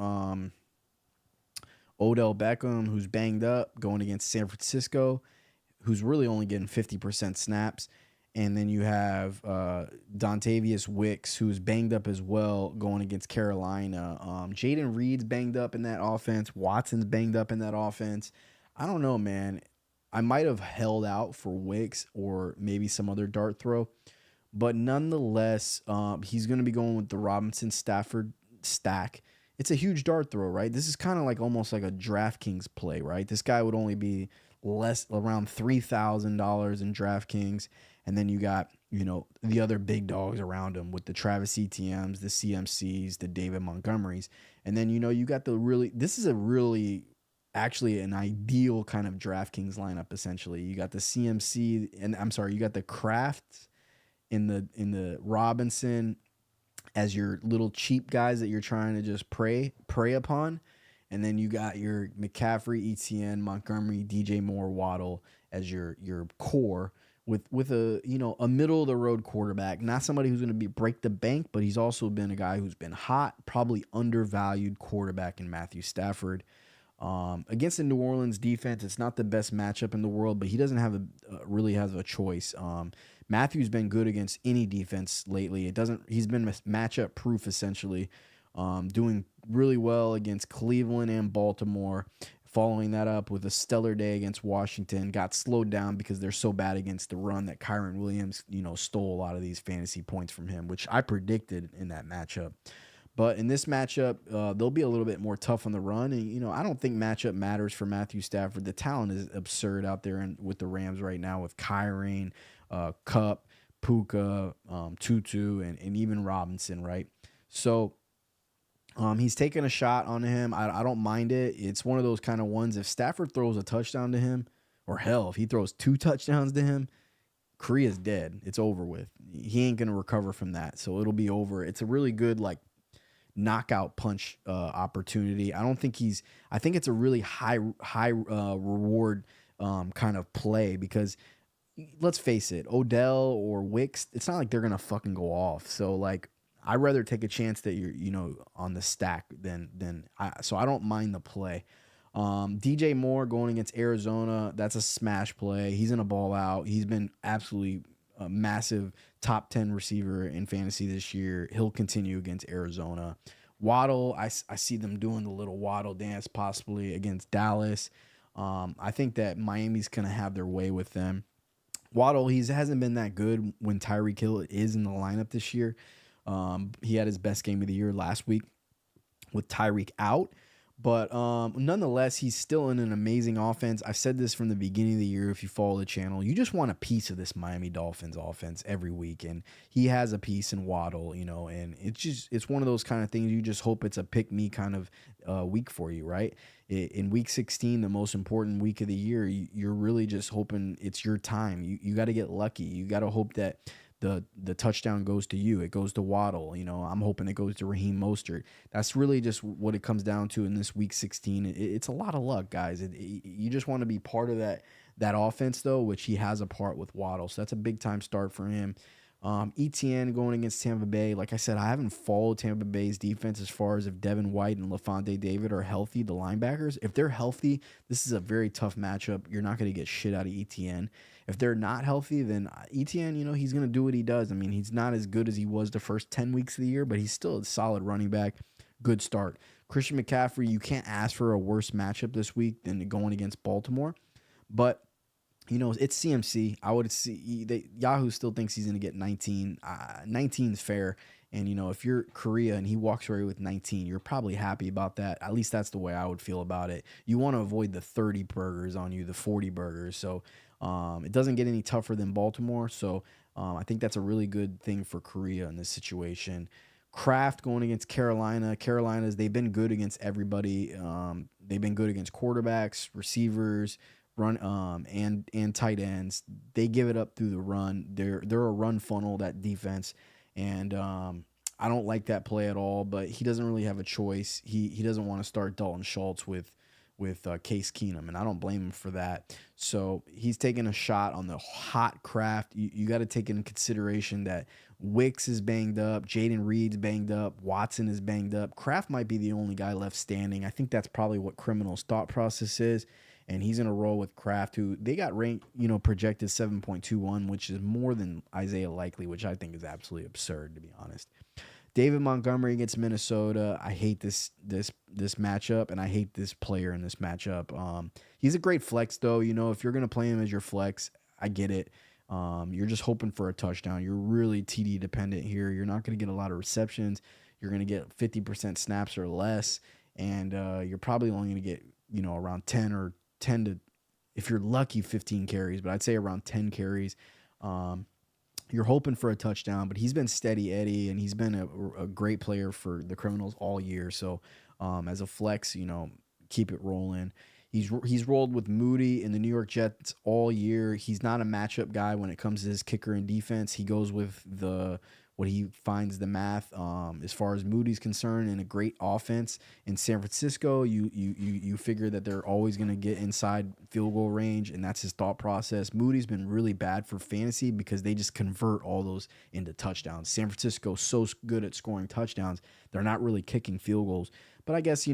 Speaker 1: Odell Beckham, who's banged up, going against San Francisco, who's really only getting 50% snaps. And then you have Dontavius Wicks, who's banged up as well, going against Carolina. Jaden Reed's banged up in that offense. Watson's banged up in that offense. I don't know, man. I might have held out for Wicks or maybe some other dart throw. But nonetheless, he's going to be going with the Robinson-Stafford stack. it's a huge dart throw, right? This is kind of like almost like a DraftKings play, right? This guy would only be less around $3,000 in DraftKings, and then you got the other big dogs around him with the Travis Etienne's, the CMC's, the David Montgomerys, and then you got the really this is a really actually an ideal kind of DraftKings lineup. Essentially, you got the CMC, and I'm sorry, you got the Kraft in the Robinson as your little cheap guys that you're trying to just prey upon. And then you got your McCaffrey, Etienne, Montgomery, DJ Moore, Waddle as your core with a middle of the road quarterback, not somebody who's going to be break the bank, but he's also been a guy who's been hot, probably undervalued quarterback in Matthew Stafford. Against the New Orleans defense, it's not the best matchup in the world, but he doesn't have really has a choice. Matthew's been good against any defense lately. He's been matchup proof essentially. Doing really well against Cleveland and Baltimore. Following that up with a stellar day against Washington, got slowed down because they're so bad against the run that Kyron Williams, stole a lot of these fantasy points from him, which I predicted in that matchup. But in this matchup, they'll be a little bit more tough on the run. And, I don't think matchup matters for Matthew Stafford. The talent is absurd out there with the Rams right now with Kyron, Cup, Puka, Tutu, and even Robinson, right? So he's taking a shot on him. I don't mind it. It's one of those kind of ones. If Stafford throws a touchdown to him, or hell, if he throws 2 touchdowns to him, Korea's dead. It's over with. He ain't going to recover from that. So it'll be over. It's a really good, knockout punch opportunity. I think it's a really high reward kind of play because let's face it, Odell or Wicks, it's not like they're gonna fucking go off. So I'd rather take a chance that you're on the stack so I don't mind the play. DJ Moore going against Arizona, that's a smash play. He's in a ball out. He's been absolutely a massive top 10 receiver in fantasy this year. He'll continue against Arizona. Waddle, I see them doing the little Waddle dance possibly against Dallas. I think that Miami's going to have their way with them. Waddle, he hasn't been that good when Tyreek Hill is in the lineup this year. He had his best game of the year last week with Tyreek out. But nonetheless, he's still in an amazing offense. I've said this from the beginning of the year. If you follow the channel, you just want a piece of this Miami Dolphins offense every week. And he has a piece in Waddle, and it's one of those kind of things. You just hope it's a pick me kind of week for you, right? In week 16, the most important week of the year, you're really just hoping it's your time. You got to get lucky. You got to hope that the touchdown goes to you. It goes to Waddle. I'm hoping it goes to Raheem Mostert. That's really just what it comes down to in this week 16. It's a lot of luck, guys. You just want to be part of that offense, though, which he has a part with Waddle. So that's a big time start for him. Etienne going against Tampa Bay. Like I said, I haven't followed Tampa Bay's defense as far as if Devin White and LaFonte David are healthy, the linebackers. If they're healthy, this is a very tough matchup. You're not going to get shit out of Etienne. If they're not healthy, then Etienne, he's going to do what he does. I mean, he's not as good as he was the first 10 weeks of the year, but he's still a solid running back. Good start. Christian McCaffrey, you can't ask for a worse matchup this week than going against Baltimore. But it's CMC. I would see Yahoo still thinks he's going to get 19. 19 is fair. And, if you're Korea and he walks away with 19, you're probably happy about that. At least that's the way I would feel about it. You want to avoid the 30 burgers on you, the 40 burgers. So it doesn't get any tougher than Baltimore. So I think that's a really good thing for Korea in this situation. Kraft going against Carolina. They've been good against everybody. They've been good against quarterbacks, receivers, run and tight ends. They give it up through the run. They're a run funnel, that defense, and I don't like that play at all. But he doesn't really have a choice. He doesn't want to start Dalton Schultz with Case Keenum, and I don't blame him for that. So he's taking a shot on the hot Kraft. You got to take into consideration that Wicks is banged up, Jaden Reed's banged up, Watson is banged up. Kraft might be the only guy left standing. I think that's probably what Criminal's thought process is. And he's in a roll with Kraft, who they got ranked, projected 7.21, which is more than Isaiah Likely, which I think is absolutely absurd, to be honest. David Montgomery against Minnesota. I hate this matchup, and I hate this player in this matchup. He's a great flex, though. If you're going to play him as your flex, I get it. You're just hoping for a touchdown. You're really TD dependent here. You're not going to get a lot of receptions. You're going to get 50% snaps or less, and you're probably only going to get, around 10 to, if you're lucky, 15 carries, but I'd say around 10 carries. Um, you're hoping for a touchdown, but he's been steady Eddie, and he's been a great player for the Criminals all year. So as a flex, keep it rolling. He's rolled with Moody in the New York Jets all year. He's not a matchup guy when it comes to his kicker and defense. He goes with what he finds the math. As far as Moody's concerned, in a great offense in San Francisco, you figure that they're always going to get inside field goal range, and that's his thought process. Moody's been really bad for fantasy because they just convert all those into touchdowns. San Francisco's so good at scoring touchdowns, they're not really kicking field goals. But I guess,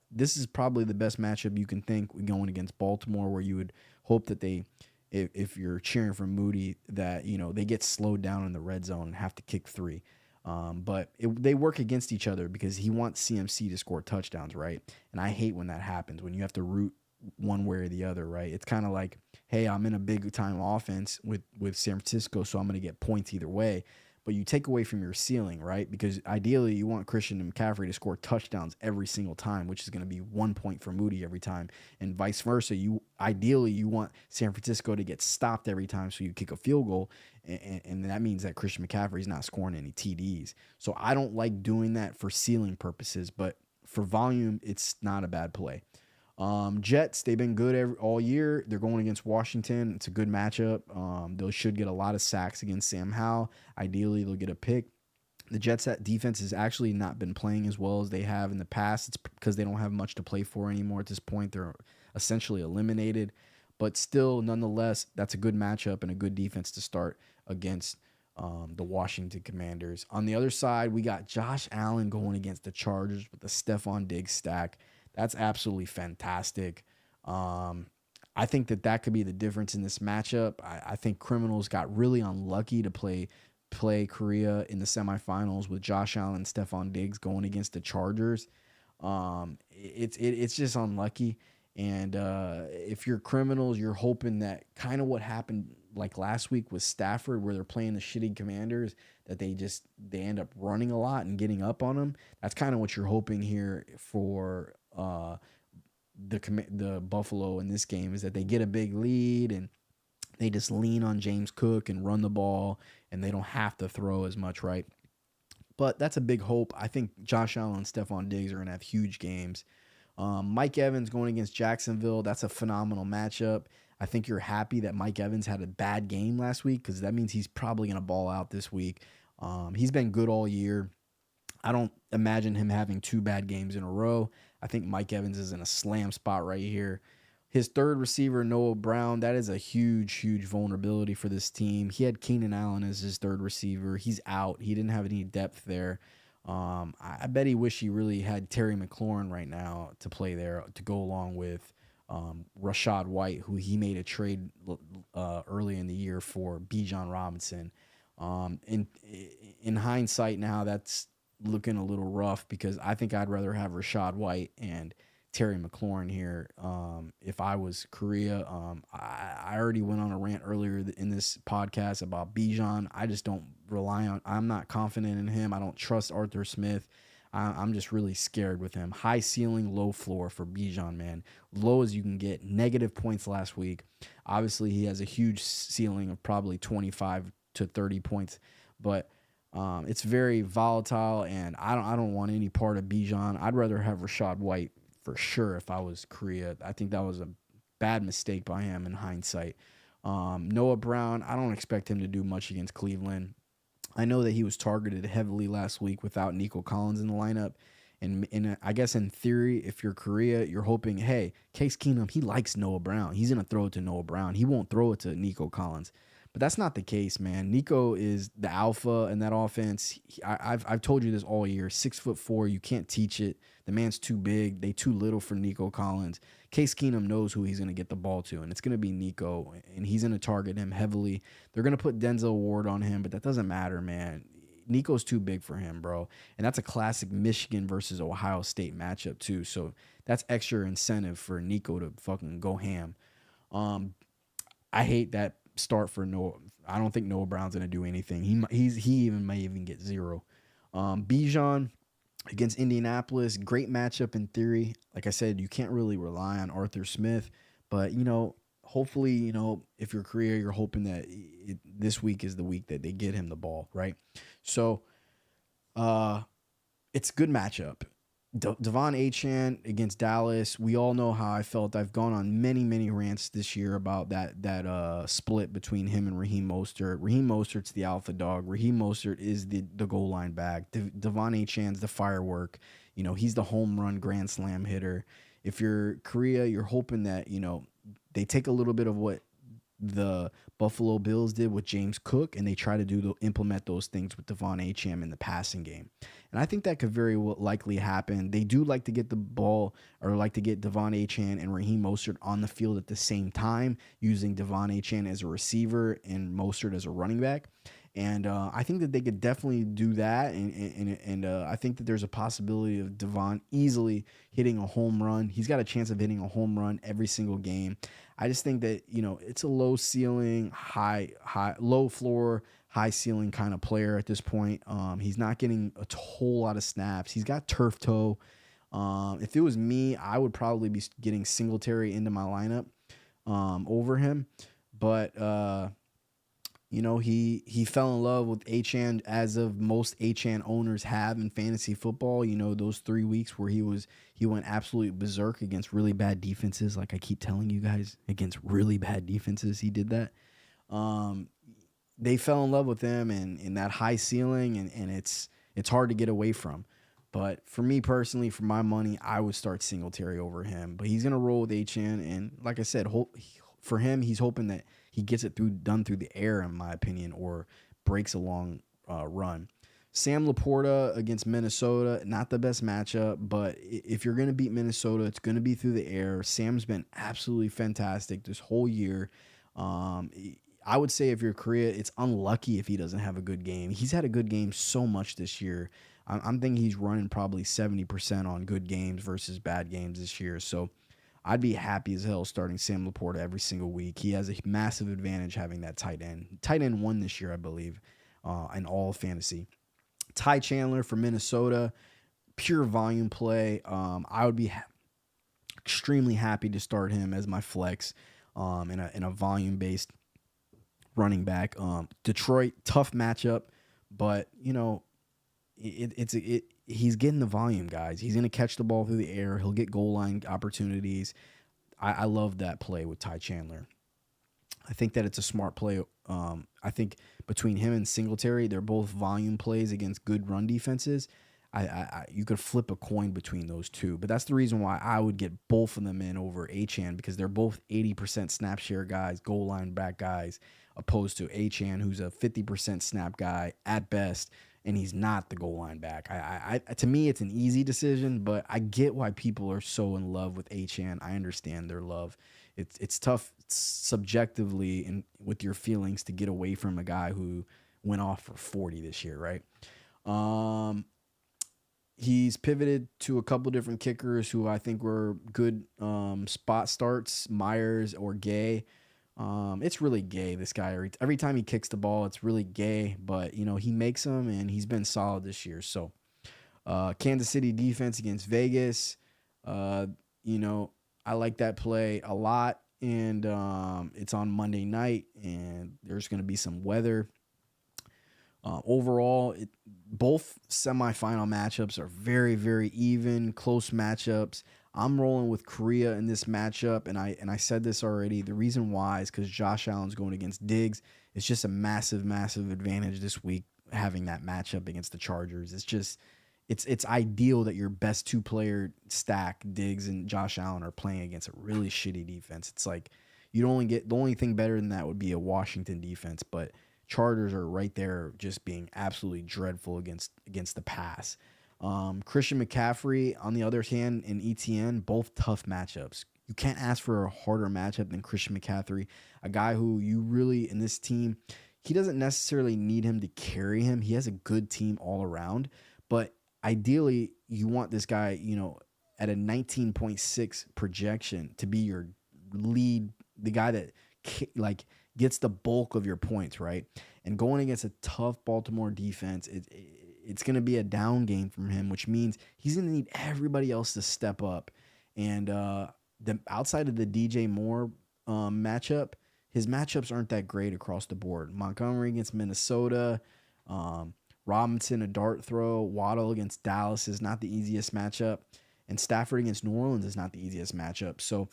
Speaker 1: this is probably the best matchup you can think going against Baltimore, where you would hope that if you're cheering for Moody, that, they get slowed down in the red zone and have to kick three. But they work against each other because he wants CMC to score touchdowns, right? And I hate when that happens, when you have to root one way or the other, right? It's kind of like, hey, I'm in a big time offense with San Francisco, so I'm going to get points either way. But you take away from your ceiling, right? Because ideally you want Christian McCaffrey to score touchdowns every single time, which is going to be 1 point for Moody every time, and vice versa. Ideally you want San Francisco to get stopped every time, so you kick a field goal, and that means that Christian McCaffrey is not scoring any TDs. So I don't like doing that for ceiling purposes, but for volume, it's not a bad play. Jets, they've been good all year. They're going against Washington. It's a good matchup. They should get a lot of sacks against Sam Howell. Ideally, they'll get a pick. The Jets' defense has actually not been playing as well as they have in the past. It's because they don't have much to play for anymore at this point. They're essentially eliminated. But still, nonetheless, that's a good matchup and a good defense to start against the Washington Commanders. On the other side, we got Josh Allen going against the Chargers with the Stephon Diggs stack. That's absolutely fantastic. I think that could be the difference in this matchup. I think Criminals got really unlucky to play Korea in the semifinals with Josh Allen and Stephon Diggs going against the Chargers. It's just unlucky. And if you're Criminals, you're hoping that kind of what happened like last week with Stafford, where they're playing the shitty Commanders, that they end up running a lot and getting up on them. That's kind of what you're hoping here for the Buffalo in this game, is that they get a big lead and they just lean on James Cook and run the ball, and they don't have to throw as much, right? But that's a big hope. I think Josh Allen and Stephon Diggs are going to have huge games. Mike Evans going against Jacksonville, that's a phenomenal matchup. I think you're happy that Mike Evans had a bad game last week, because that means he's probably going to ball out this week. He's been good all year. I don't imagine him having 2 bad games in a row. I think Mike Evans is in a slam spot right here. His third receiver, Noah Brown, that is a huge, huge vulnerability for this team. He had Keenan Allen as his third receiver. He's out. He didn't have any depth there. I bet he wish he really had Terry McLaurin right now to play there to go along with Rashad White, who he made a trade early in the year for Bijan Robinson. In hindsight now, that's looking a little rough, because I think I'd rather have Rashad White and Terry McLaurin here. If I was Korea, I already went on a rant earlier in this podcast about Bijan. I just don't I'm not confident in him. I don't trust Arthur Smith. I'm just really scared with him. High ceiling, low floor for Bijan, man. Low as you can get. Negative points last week. Obviously, he has a huge ceiling of probably 25 to 30 points, but it's very volatile, and I don't want any part of Bijan. I'd rather have Rashad White for sure if I was Korea. I think that was a bad mistake by him in hindsight. Noah Brown, I don't expect him to do much against Cleveland. I know that he was targeted heavily last week without Nico Collins in the lineup. And I guess in theory, if you're Korea, you're hoping, hey, Case Keenum, he likes Noah Brown. He's going to throw it to Noah Brown. He won't throw it to Nico Collins. But that's not the case, man. Nico is the alpha in that offense. I've told you this all year. 6'4", you can't teach it. The man's too big. They too little for Nico Collins. Case Keenum knows who he's going to get the ball to, and it's going to be Nico, and he's going to target him heavily. They're going to put Denzel Ward on him, but that doesn't matter, man. Nico's too big for him, bro. And that's a classic Michigan versus Ohio State matchup, too. So that's extra incentive for Nico to fucking go ham. I hate that start for Noah. I don't think Noah Brown's going to do anything. He even may even get 0. Bijan, against Indianapolis. Great matchup in theory. Like I said, you can't really rely on Arthur Smith, but hopefully, if you're Korea, you're hoping that this week is the week that they get him the ball, right? So, uh, it's a good matchup. Devon Achan against Dallas. We all know how I felt. I've gone on many, many rants this year about that split between him and Raheem Mostert. Raheem Mostert's the alpha dog. Raheem Mostert is the goal line back. Devon Achan's the firework. He's the home run grand slam hitter. If you're Korea, you're hoping that they take a little bit of what the Buffalo Bills did with James Cook, and they try to implement those things with Devon Acham in the passing game. And I think that could very well likely happen. They do like to get the ball, or like to get Devon Acham and Raheem Mostert on the field at the same time, using Devon Acham as a receiver and Mostert as a running back. And I think that they could definitely do that, and I think that there's a possibility of Devon easily hitting a home run. He's got a chance of hitting a home run every single game. I just think that it's a low ceiling, low floor, high ceiling kind of player at this point. He's not getting a whole lot of snaps. He's got turf toe. If it was me, I would probably be getting Singletary into my lineup over him, but he fell in love with Achan, as of most Achan owners have in fantasy football. Those 3 weeks where he went absolutely berserk against really bad defenses. Like I keep telling you guys, against really bad defenses, he did that. They fell in love with him and in that high ceiling, and it's hard to get away from. But for me personally, for my money, I would start Singletary over him. But he's gonna roll with Achan, and like I said, for him, he's hoping that he gets it done through the air, in my opinion, or breaks a long run. Sam Laporta against Minnesota, not the best matchup, but if you're going to beat Minnesota, it's going to be through the air. Sam's been absolutely fantastic this whole year. I would say if you're Korea, it's unlucky if he doesn't have a good game. He's had a good game so much this year. I'm thinking he's running probably 70% on good games versus bad games this year. So I'd be happy as hell starting Sam Laporta every single week. He has a massive advantage having that tight end. Tight end 1 this year, I believe, in all fantasy. Ty Chandler for Minnesota, pure volume play. I would be extremely happy to start him as my flex in a volume-based running back. Detroit, tough matchup, but, he's getting the volume, guys. He's going to catch the ball through the air. He'll get goal line opportunities. I love that play with Ty Chandler. I think that it's a smart play. I think between him and Singletary, they're both volume plays against good run defenses. You could flip a coin between those two, but that's the reason why I would get both of them in over Achane, because they're both 80% snap share guys, goal line back guys, opposed to Achane, who's a 50% snap guy at best, and he's not the goal line back. To me, it's an easy decision, but I get why people are so in love with Achane. I understand their love. It's tough subjectively and with your feelings to get away from a guy who went off for 40 this year, right? He's pivoted to a couple different kickers who I think were good spot starts, Myers or Gay. It's really Gay, this guy. Every time he kicks the ball, it's really Gay, but, he makes them, and he's been solid this year. So Kansas City defense against Vegas, I like that play a lot, and it's on Monday night, and there's going to be some weather. Overall, both semifinal matchups are very, very even, close matchups. I'm rolling with Korea in this matchup, and I said this already. The reason why is because Josh Allen's going against Diggs. It's just a massive, massive advantage this week having that matchup against the Chargers. It's ideal that your best 2-player stack, Diggs and Josh Allen, are playing against a really shitty defense. It's like the only thing better than that would be a Washington defense, but Chargers are right there just being absolutely dreadful against the pass. Christian McCaffrey, on the other hand, and ETN, both tough matchups. You can't ask for a harder matchup than Christian McCaffrey, a guy who you really, in this team, he doesn't necessarily need him to carry him. He has a good team all around, but ideally, you want this guy, at a 19.6 projection to be your lead, the guy that gets the bulk of your points, right? And going against a tough Baltimore defense, it's going to be a down game from him, which means he's going to need everybody else to step up. And the outside of the DJ Moore matchup, his matchups aren't that great across the board. Montgomery against Minnesota, Robinson a dart throw, Waddle against Dallas is not the easiest matchup, and Stafford against New Orleans is not the easiest matchup. So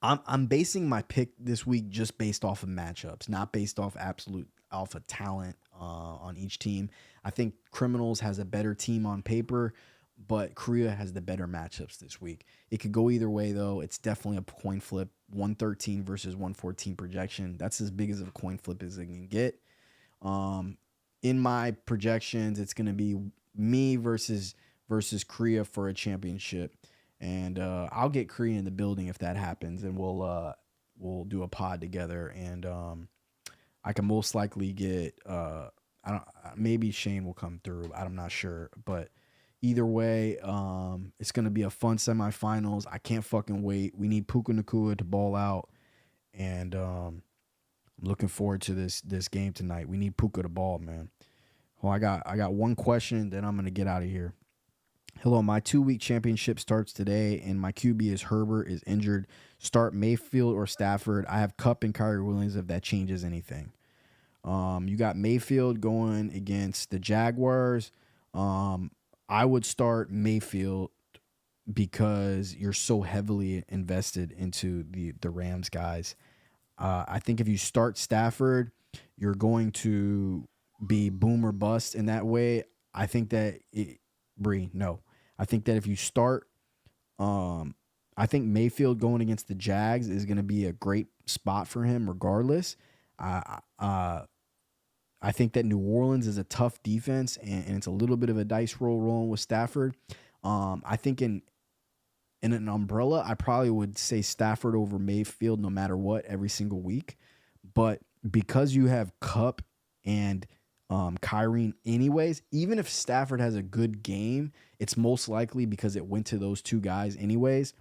Speaker 1: I'm basing my pick this week just based off of matchups, not based off absolute alpha talent on each team. I think Criminals has a better team on paper, but Korea has the better matchups this week. It could go either way, though. It's definitely a coin flip. 113 versus 114 projection. That's as big as a coin flip as it can get. In my projections, it's going to be me versus Korea for a championship. And I'll get Korea in the building if that happens, and we'll do a pod together. And I can most likely get maybe Shane will come through. I'm not sure, but either way, it's gonna be a fun semifinals. I can't fucking wait. We need Puka Nakua to ball out, and I'm looking forward to this game tonight. We need Puka to ball, man. Oh, I got one question, then I'm gonna get out of here. Hello, my 2-week championship starts today, and my QB is Herbert is injured. Start Mayfield or Stafford. I have Kupp and Kyrie Williams if that changes anything. You got Mayfield going against the Jaguars. I would start Mayfield because you're so heavily invested into the Rams guys. I think if you start Stafford, you're going to be boom or bust in that way. I think that I think that if you start, I think Mayfield going against the Jags is going to be a great spot for him regardless. I think that New Orleans is a tough defense, and it's a little bit of a dice roll rolling with Stafford. I think in an umbrella, I probably would say Stafford over Mayfield no matter what every single week. But because you have Kupp and Kyrie anyways, even if Stafford has a good game, it's most likely because it went to those two guys anyways.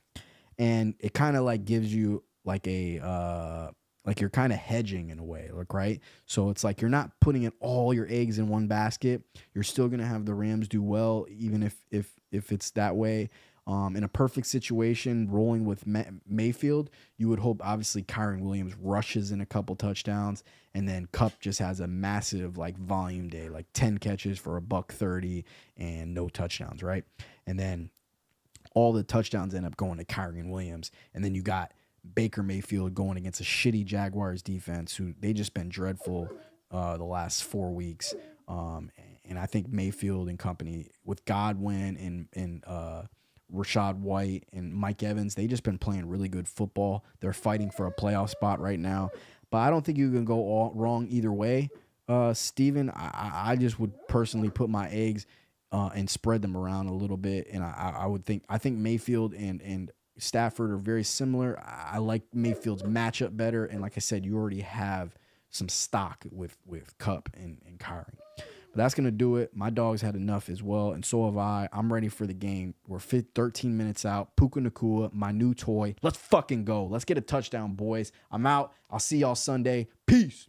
Speaker 1: And it kind of like gives you like a like you're kind of hedging in a way, like, right? So it's like you're not putting in all your eggs in one basket. You're still going to have the Rams do well, even if it's that way. In a perfect situation, rolling with Mayfield, you would hope obviously Kyron Williams rushes in a couple touchdowns, and then Kupp just has a massive like volume day, like 10 catches for $130 and no touchdowns, right? And then all the touchdowns end up going to Kyron Williams, and then you got Baker Mayfield going against a shitty Jaguars defense who they just been dreadful the last 4 weeks. And I think Mayfield and company with Godwin and Rashad White and Mike Evans, they just been playing really good football. They're fighting for a playoff spot right now. But I don't think you can go all wrong either way, Steven. I just would personally put my eggs and spread them around a little bit. And I think Mayfield and Stafford are very similar. I like Mayfield's matchup better. And like I said, you already have some stock with Kupp and Kyrie. But that's going to do it. My dogs had enough as well, and so have I. I'm ready for the game. We're 13 minutes out. Puka Nakua, my new toy. Let's fucking go. Let's get a touchdown, boys. I'm out. I'll see y'all Sunday. Peace.